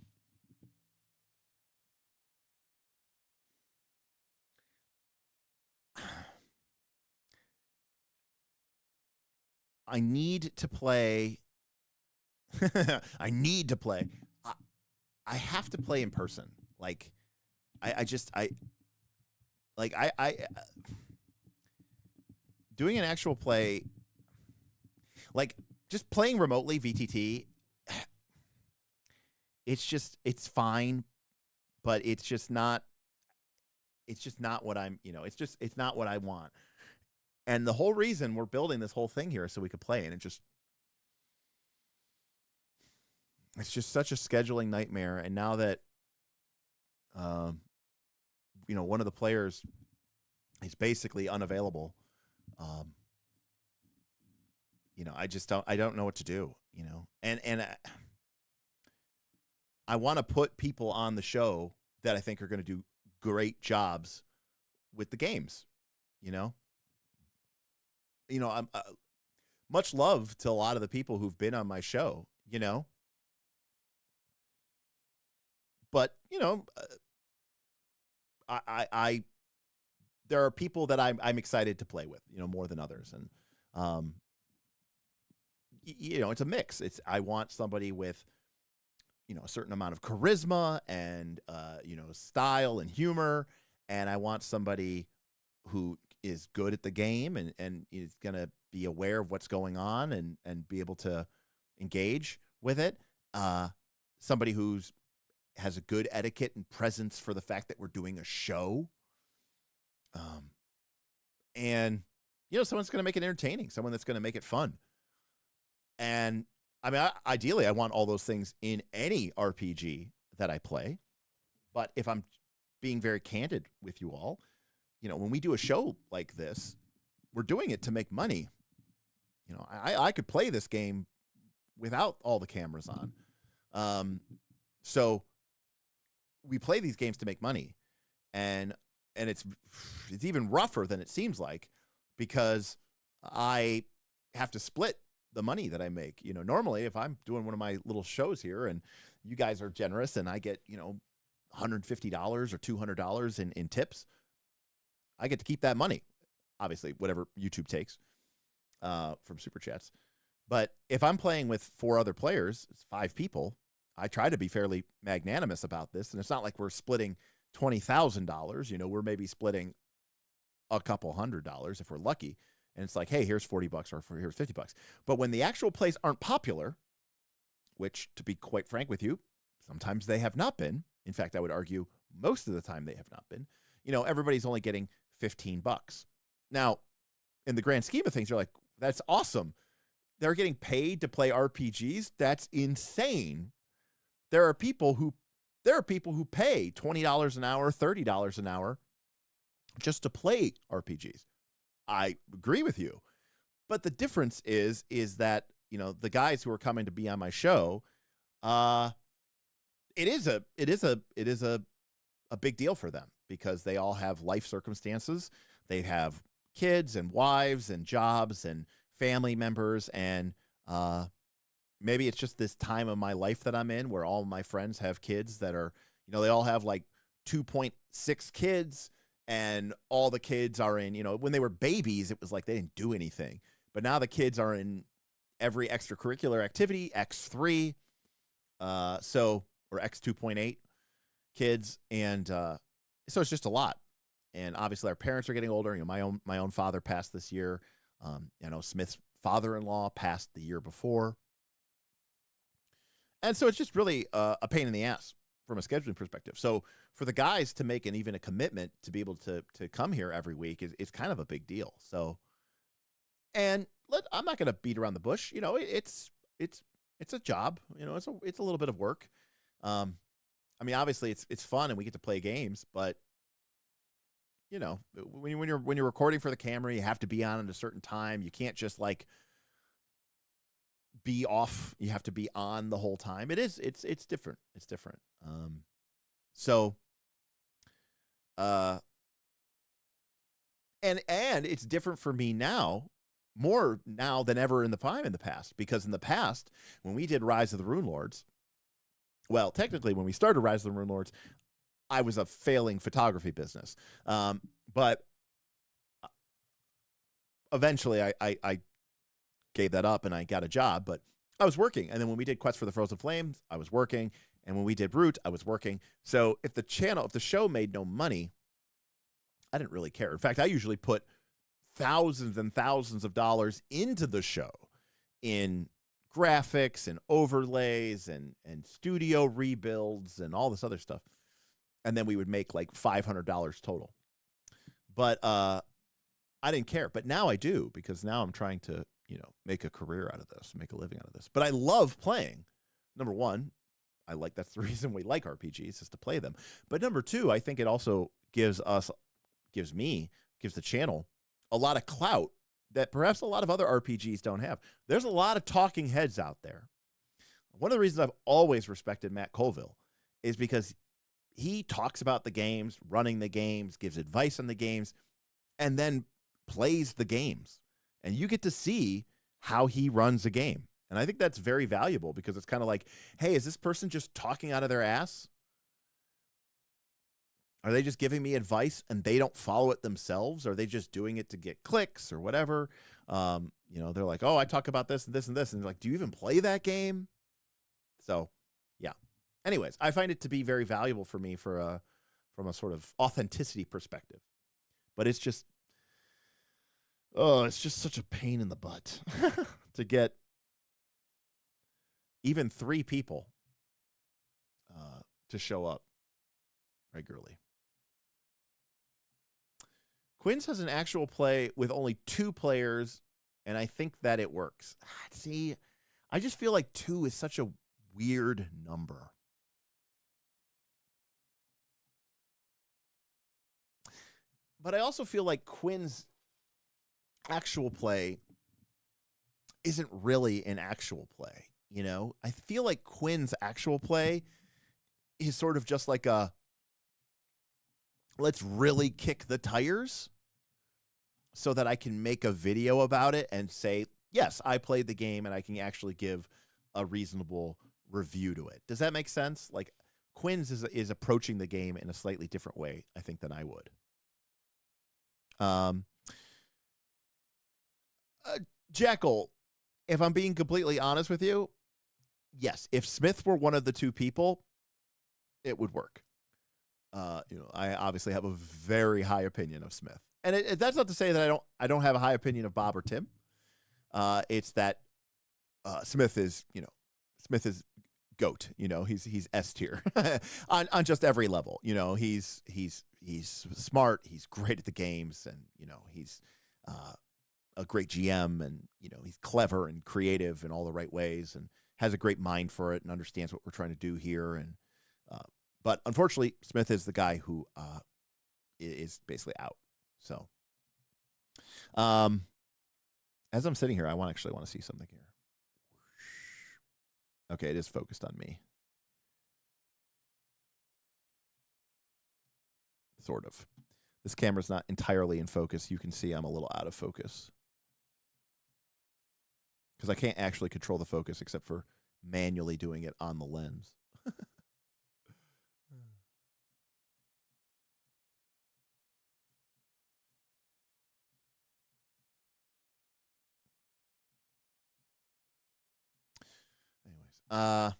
I need to play. I need to play. I have to play in person. Like, I doing an actual play, like just playing remotely VTT. it's fine, but it's just not what I'm, it's not what I want. And the whole reason we're building this whole thing here is so we could play, and it's just such a scheduling nightmare. And now that one of the players is basically unavailable, I don't know what to do, and I want to put people on the show that I think are going to do great jobs with the games, I'm much love to a lot of the people who've been on my show, but I there are people that I'm excited to play with, more than others, and it's a mix. I want somebody with a certain amount of charisma and style and humor, and I want somebody who is good at the game and is going to be aware of what's going on and be able to engage with it. Somebody who's has a good etiquette and presence for the fact that we're doing a show. And someone's going to make it entertaining, someone that's going to make it fun. And I mean, ideally, I want all those things in any RPG that I play. But if I'm being very candid with you all, when we do a show like this, we're doing it to make money. I could play this game without all the cameras on. So we play these games to make money, and it's even rougher than it seems like, because I have to split the money that I make. Normally if I'm doing one of my little shows here and you guys are generous and I get, $150 or $200 in tips, I get to keep that money. Obviously, whatever YouTube takes from Super Chats. But if I'm playing with 4 other players, it's 5 people, I try to be fairly magnanimous about this. And it's not like we're splitting $20,000. We're maybe splitting a couple $100 if we're lucky. And it's like, hey, here's $40 or here's $50. But when the actual plays aren't popular, which, to be quite frank with you, sometimes they have not been. In fact, I would argue most of the time they have not been. Everybody's only getting $15. Now, in the grand scheme of things, you're like, that's awesome. They're getting paid to play RPGs. That's insane. There are people who pay $20 an hour, $30 an hour just to play RPGs. I agree with you. But the difference is that, the guys who are coming to be on my show, it is a big deal for them, because they all have life circumstances. They have kids and wives and jobs and family members, and maybe it's just this time of my life that I'm in where all my friends have kids that are, they all have like 2.6 kids, and all the kids are in, when they were babies, it was like they didn't do anything. But now the kids are in every extracurricular activity, X3, or X2.8 kids. And so it's just a lot. And obviously our parents are getting older. My own father passed this year. Smith's father-in-law passed the year before. And so it's just really a pain in the ass from a scheduling perspective. So for the guys to make even a commitment to be able to come here every week is kind of a big deal. So, and I'm not going to beat around the bush. It's a job. It's a little bit of work. I mean, obviously it's fun and we get to play games, but when you're recording for the camera, you have to be on at a certain time. You can't just like be off. You have to be on the whole time. It's different. It's different. And it's different for me now, more now than ever in the past, because in the past, when we did Rise of the Rune Lords, well, technically when we started Rise of the Rune Lords, I was a failing photography business. But eventually I gave that up and I got a job, but I was working. And then when we did Quest for the Frozen Flames, I was working. And when we did Root, I was working. So if the show made no money, I didn't really care. In fact, I usually put thousands and thousands of dollars into the show in graphics and overlays and studio rebuilds and all this other stuff. And then we would make like $500 total. But I didn't care. But now I do, because now I'm trying to, make a career out of this, make a living out of this. But I love playing. Number one, that's the reason we like RPGs, is to play them. But number two, I think it also gives the channel a lot of clout that perhaps a lot of other RPGs don't have. There's a lot of talking heads out there. One of the reasons I've always respected Matt Colville is because he talks about the games, running the games, gives advice on the games, and then plays the games. And you get to see how he runs a game. And I think that's very valuable, because it's kind of like, hey, is this person just talking out of their ass? Are they just giving me advice and they don't follow it themselves? Are they just doing it to get clicks or whatever? They're like, oh, I talk about this and this and this. And they're like, do you even play that game? So, yeah. Anyways, I find it to be very valuable for me from a sort of authenticity perspective. But it's just such a pain in the butt to get even 3 people to show up regularly. Quinn's has an actual play with only 2 players, and I think that it works. See, I just feel like 2 is such a weird number. But I also feel like Quinn's actual play isn't really an actual play. I feel like Quinn's actual play is sort of just like a, let's really kick the tires so that I can make a video about it and say, yes, I played the game and I can actually give a reasonable review to it. Does that make sense? Like, Quinn's is approaching the game in a slightly different way, I think, than I would. Jackal, if I'm being completely honest with you, yes, if Smith were one of the 2 people, it would work. I obviously have a very high opinion of Smith, and that's not to say that I don't have a high opinion of Bob or Tim. It's that Smith is GOAT. He's S tier on just every level. He's smart. He's great at the games, and he's a great GM, and he's clever and creative in all the right ways, and has a great mind for it, and understands what we're trying to do here. And but unfortunately, Smith is the guy who is basically out. So, as I'm sitting here, I actually want to see something here. Okay, it is focused on me. Sort of. This camera's not entirely in focus. You can see I'm a little out of focus, because I can't actually control the focus except for manually doing it on the lens. Anyways,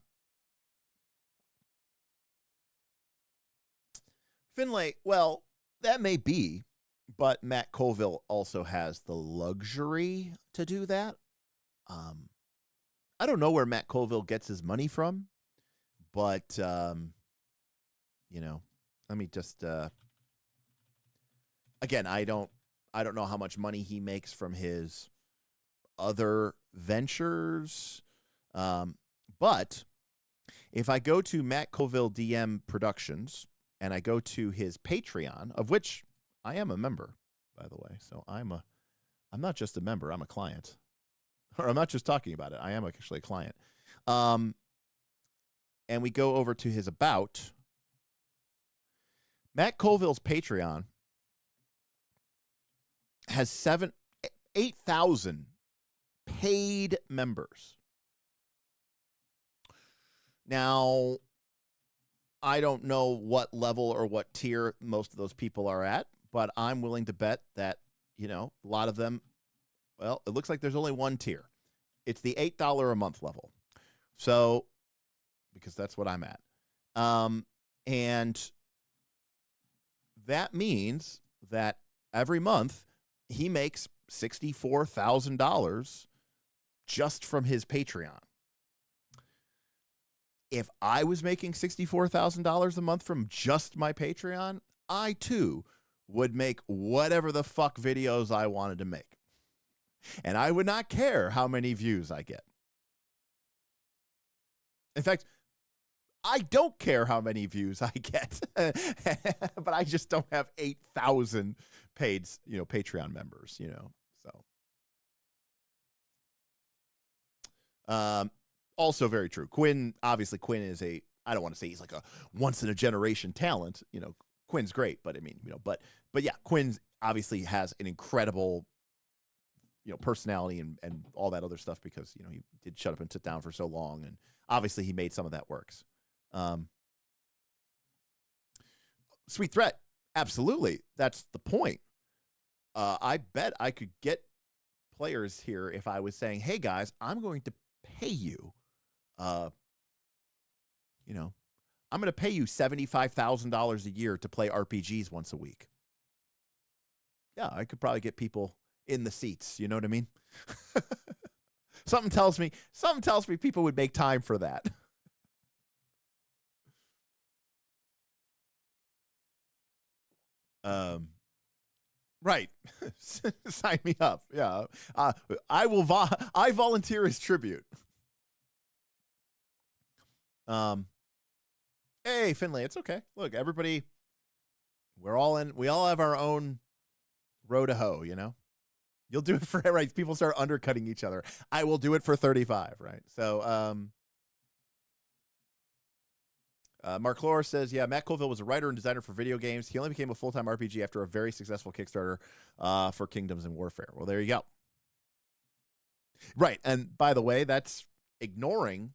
Finlay, well, that may be, but Matt Colville also has the luxury to do that. I don't know where Matt Colville gets his money from, but let me just again, I don't know how much money he makes from his other ventures. But if I go to Matt Colville DM Productions and I go to his Patreon, of which I am a member, by the way. So I'm not just a member, I'm a client. Or I'm not just talking about it. I am actually a client. And we go over to his About. Matt Colville's Patreon has 8,000 paid members. Now, I don't know what level or what tier most of those people are at, but I'm willing to bet that, a lot of them, well, it looks like there's only one tier. It's the $8 a month level. So, because that's what I'm at. And that means that every month he makes $64,000 just from his Patreon. If I was making $64,000 a month from just my Patreon, I too would make whatever the fuck videos I wanted to make. And I would not care how many views I get. In fact, I don't care how many views I get, but I just don't have 8,000 paid, Patreon members, so. Also very true. Quinn is I don't want to say he's like a once in a generation talent. Quinn's great, but I mean, but yeah, Quinn obviously has an incredible, personality and all that other stuff because, he did shut up and sit down for so long. And obviously he made some of that works. Sweet Threat. Absolutely. That's the point. I bet I could get players here if I was saying, hey guys, I'm going to pay you. I'm going to pay you $75,000 a year to play RPGs once a week. Yeah, I could probably get people in the seats. You know what I mean? Something tells me people would make time for that. Right. Sign me up. Yeah. I volunteer as tribute. Hey, Finlay, it's okay. Look, everybody, we all have our own row to hoe, You'll do it for, right? People start undercutting each other. I will do it for 35, right? So, Mark Lore says, yeah, Matt Colville was a writer and designer for video games. He only became a full-time RPG after a very successful Kickstarter for Kingdoms and Warfare. Well, there you go. Right, and by the way, that's ignoring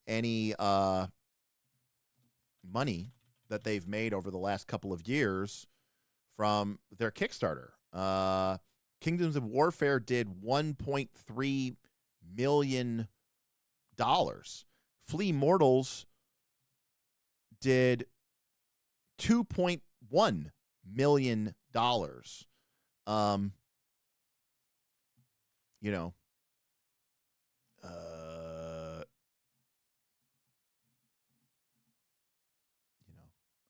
any money that they've made over the last couple of years from their Kickstarter. Kingdoms of Warfare did $1.3 million. Flea Mortals did $2.1 million.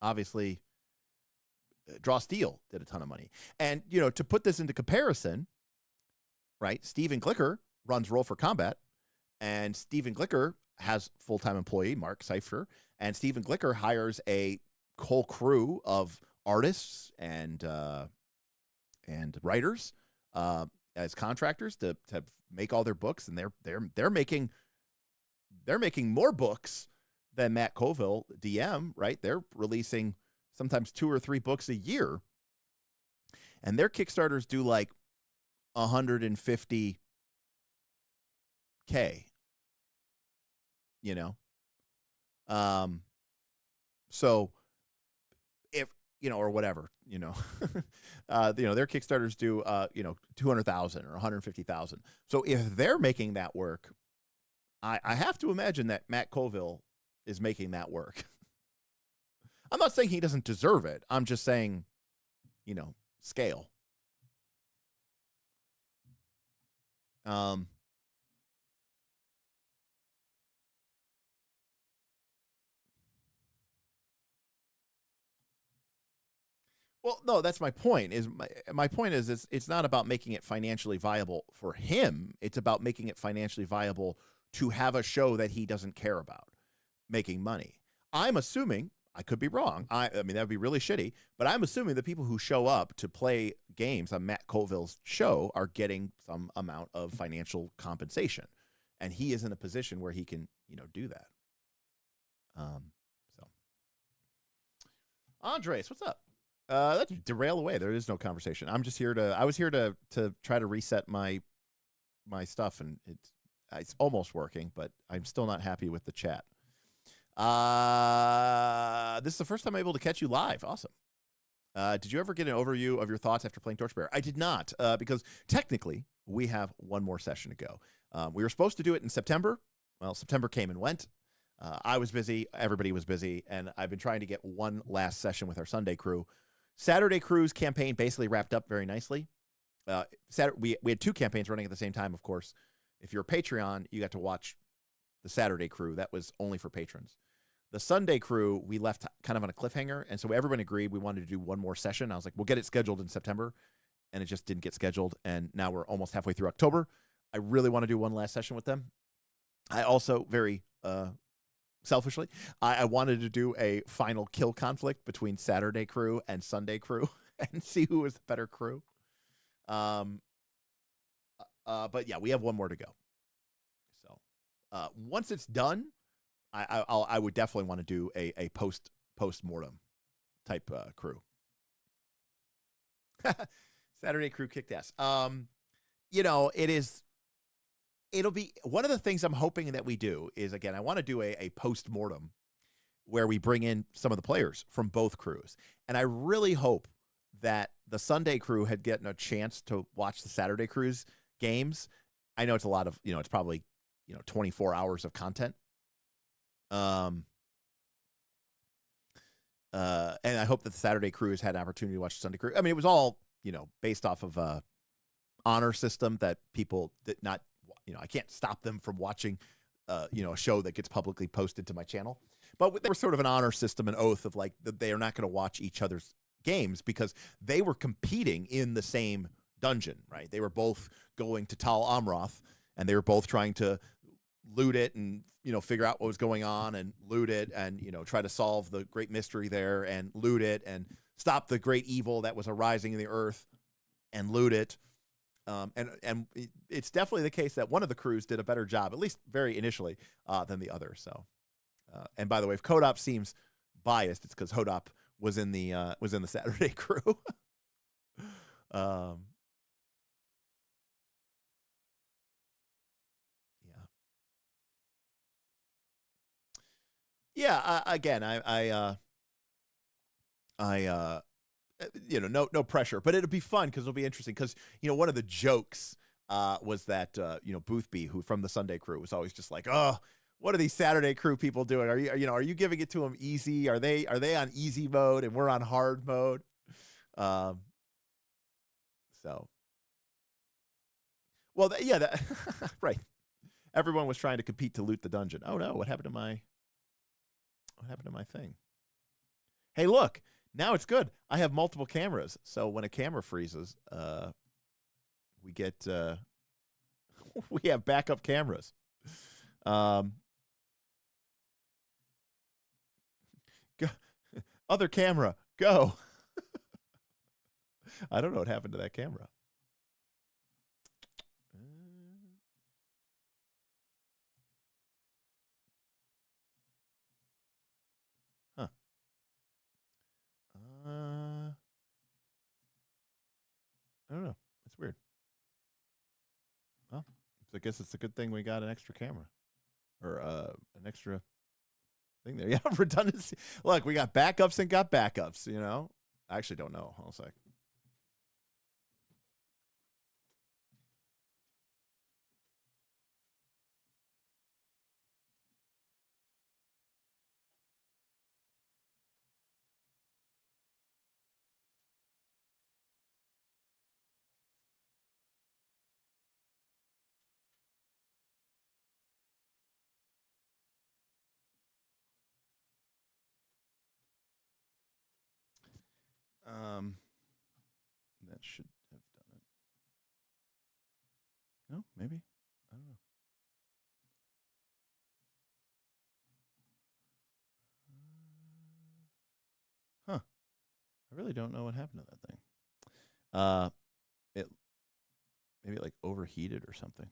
Obviously, Draw Steel did a ton of money. And, to put this into comparison, right, Steven Glicker runs Roll for Combat, and Steven Glicker has full-time employee, Mark Cipher, and Steven Glicker hires a whole crew of artists and writers as contractors to make all their books, and they're making more books than Matt Colville, DM, right? They're releasing sometimes 2 or 3 books a year. And their Kickstarters do like $150K, So if, or whatever, their Kickstarters do, 200,000 or 150,000. So if they're making that work, I have to imagine that Matt Colville is making that work. I'm not saying he doesn't deserve it. I'm just saying, scale. Well, no, that's my point. My point is it's not about making it financially viable for him. It's about making it financially viable to have a show that he doesn't care about making money. I'm assuming, I could be wrong. I mean, that would be really shitty, but I'm assuming the people who show up to play games on Matt Colville's show are getting some amount of financial compensation, and he is in a position where he can, do that. So, Andres, what's up? Let's derail away. There is no conversation. I'm just here I was here to try to reset my stuff, and it's almost working, but I'm still not happy with the chat. This is the first time I'm able to catch you live. Awesome. Did you ever get an overview of your thoughts after playing Torchbearer? I did not, because technically we have one more session to go. We were supposed to do it in September. Well, September came and went. I was busy. Everybody was busy. And I've been trying to get one last session with our Sunday crew Saturday Cruise campaign basically wrapped up very nicely. We had 2 campaigns running at the same time, of course. If you're a Patreon, you got to watch the Saturday Crew. That was only for patrons. The Sunday Crew, we left kind of on a cliffhanger, and so everyone agreed we wanted to do one more session. I was like, we'll get it scheduled in September, and it just didn't get scheduled, and now we're almost halfway through October. I really want to do one last session with them. I also, very selfishly, I wanted to do a final kill conflict between Saturday Crew and Sunday Crew and see who was the better crew. But yeah, we have one more to go. So once it's done, I would definitely want to do a post-mortem type crew. Saturday Crew kicked ass. You know, it'll be one of the things I'm hoping that we do is, again, I want to do a post-mortem where we bring in some of the players from both crews. And I really hope that the Sunday Crew had gotten a chance to watch the Saturday Crew's games. I know it's a lot of, you know, it's probably, 24 hours of content. And I hope that the Saturday Crew has had an opportunity to watch the Sunday Crew. I mean, it was all, based off of a honor system that people did not, I can't stop them from watching, a show that gets publicly posted to my channel. But there was sort of an honor system, an oath of like that they are not going to watch each other's games because they were competing in the same dungeon, right? They were both going to Tal Amroth, and they were both trying to loot it and, figure out what was going on and loot it and, try to solve the great mystery there and loot it and stop the great evil that was arising in the earth and loot it. And it's definitely the case that one of the crews did a better job, at least very initially, than the other. So, and by the way, if Kodop seems biased, it's because Hodop was in the Saturday Crew. Yeah. Again, no pressure, but it'll be fun because it'll be interesting. Because one of the jokes was that Boothby, who from the Sunday Crew, was always just like, oh, what are these Saturday Crew people doing? Are you giving it to them easy? Are they on easy mode and we're on hard mode? So, well, right. Everyone was trying to compete to loot the dungeon. Oh no, what happened to my thing? Hey, look, now it's good. I have multiple cameras, so when a camera freezes, we get we have backup cameras. Go, other camera, go. I don't know what happened to that camera. I don't know. It's weird. Well, I guess it's a good thing we got an extra camera or an extra thing there. Yeah, redundancy. Look, we got backups and got backups. I actually don't know. Hold on a sec. That should have done it. No, maybe. I don't know. Huh. I really don't know what happened to that thing. It maybe like overheated or something.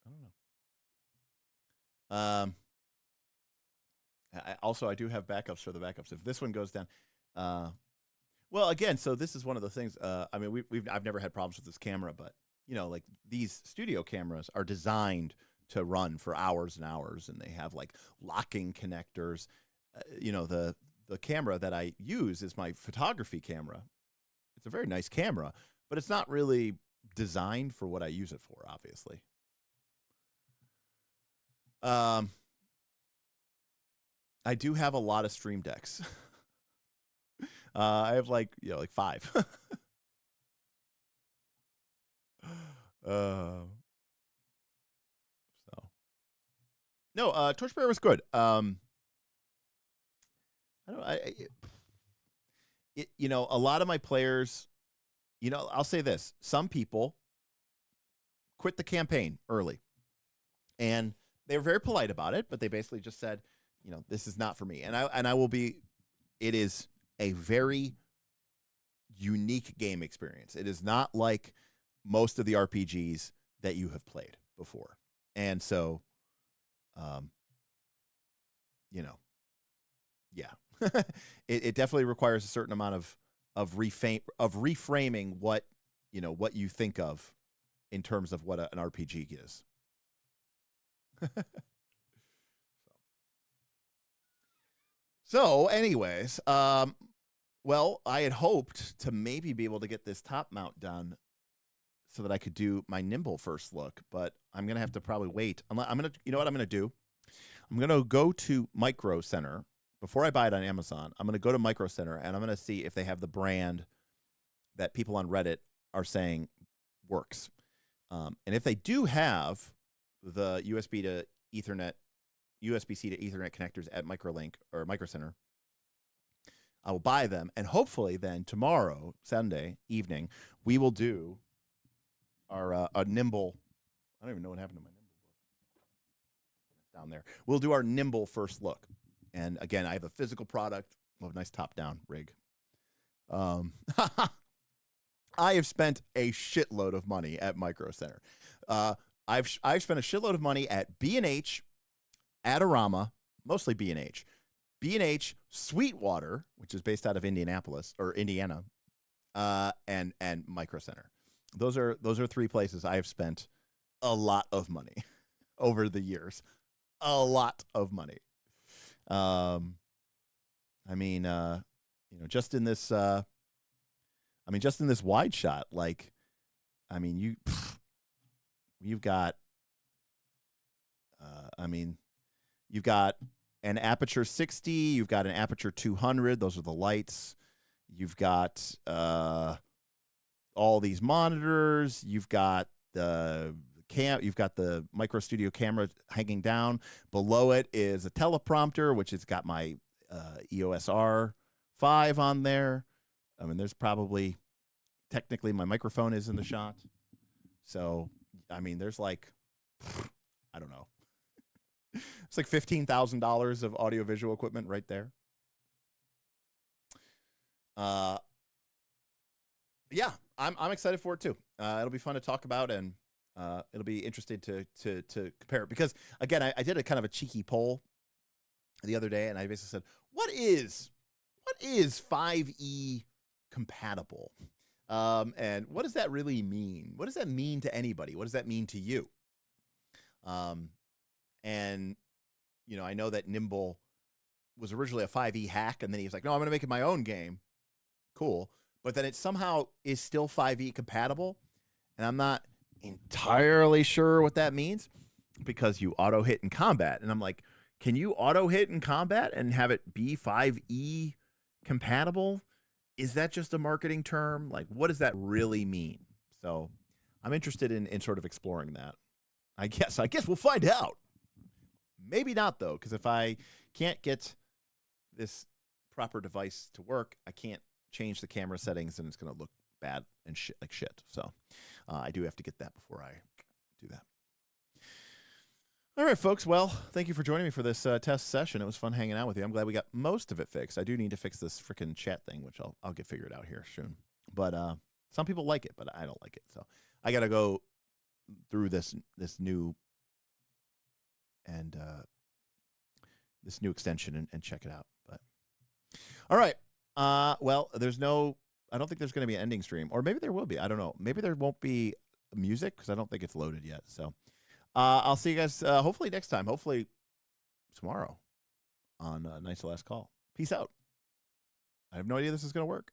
I don't know. I do have backups for the backups. If this one goes down, well, again, so this is one of the things. I mean, I've never had problems with this camera, but like these studio cameras are designed to run for hours and hours, and they have like locking connectors. The camera that I use is my photography camera. It's a very nice camera, but it's not really designed for what I use it for, obviously. I do have a lot of Stream Decks. I have like 5. So no, Torchbearer was good. I don't know. A lot of my players, I'll say this: some people quit the campaign early, and they were very polite about it, but they basically just said, this is not for me. And I will be. It is a very unique game experience. It is not like most of the RPGs that you have played before, and so, yeah, it definitely requires a certain amount of reframing what you think of in terms of what an RPG is. So, anyways, well, I had hoped to maybe be able to get this top mount done so that I could do my Nimble first look, but I'm gonna have to probably wait. I'm gonna, what I'm gonna do? I'm gonna go to Micro Center before I buy it on Amazon. I'm gonna go to Micro Center and I'm gonna see if they have the brand that people on Reddit are saying works. And if they do have the USB-C to Ethernet connectors at MicroLink or Micro Center, I will buy them, and hopefully then tomorrow, Sunday evening, we will do our a Nimble. I don't even know what happened to my Nimble book down there. We'll do our Nimble first look, and again, I have a physical product. We'll have a nice top-down rig. I have spent a shitload of money at Micro Center. I've spent a shitload of money at B&H, Adorama, mostly B&H. B&H, Sweetwater, which is based out of Indianapolis or Indiana, and Micro Center. Those are 3 places I have spent a lot of money over the years. A lot of money. Just in this wide shot, you've got you've got an aperture 60, you've got an aperture 200. Those are the lights. You've got all these monitors. You've got the You've got the Micro Studio camera hanging down. Below it is a teleprompter, which has got my EOS R5 on there. There's probably technically my microphone is in the shot. So, there's I don't know. It's like $15,000 of audiovisual equipment right there. Yeah, I'm excited for it too. It'll be fun to talk about, and it'll be interesting to compare it, because again, I did a kind of a cheeky poll the other day, and I basically said, what is 5E compatible? And what does that really mean? What does that mean to anybody? What does that mean to you? And I know that Nimble was originally a 5E hack, and then he was like, no, I'm going to make it my own game. Cool. But then it somehow is still 5E compatible, and I'm not entirely sure what that means, because you auto hit in combat. And I'm like, can you auto hit in combat and have it be 5E compatible? Is that just a marketing term? What does that really mean? So I'm interested in sort of exploring that. I guess we'll find out. Maybe not, though, because if I can't get this proper device to work, I can't change the camera settings, and it's going to look bad and like shit. So I do have to get that before I do that. All right, folks. Well, thank you for joining me for this test session. It was fun hanging out with you. I'm glad we got most of it fixed. I do need to fix this freaking chat thing, which I'll get figured out here soon. But some people like it, but I don't like it. So I got to go through this new and this new extension and check it out. But all right. Well, I don't think there's going to be an ending stream, or maybe there will be. I don't know. Maybe there won't be music because I don't think it's loaded yet. So I'll see you guys hopefully next time. Hopefully tomorrow on Night's Last Call. Peace out. I have no idea this is going to work.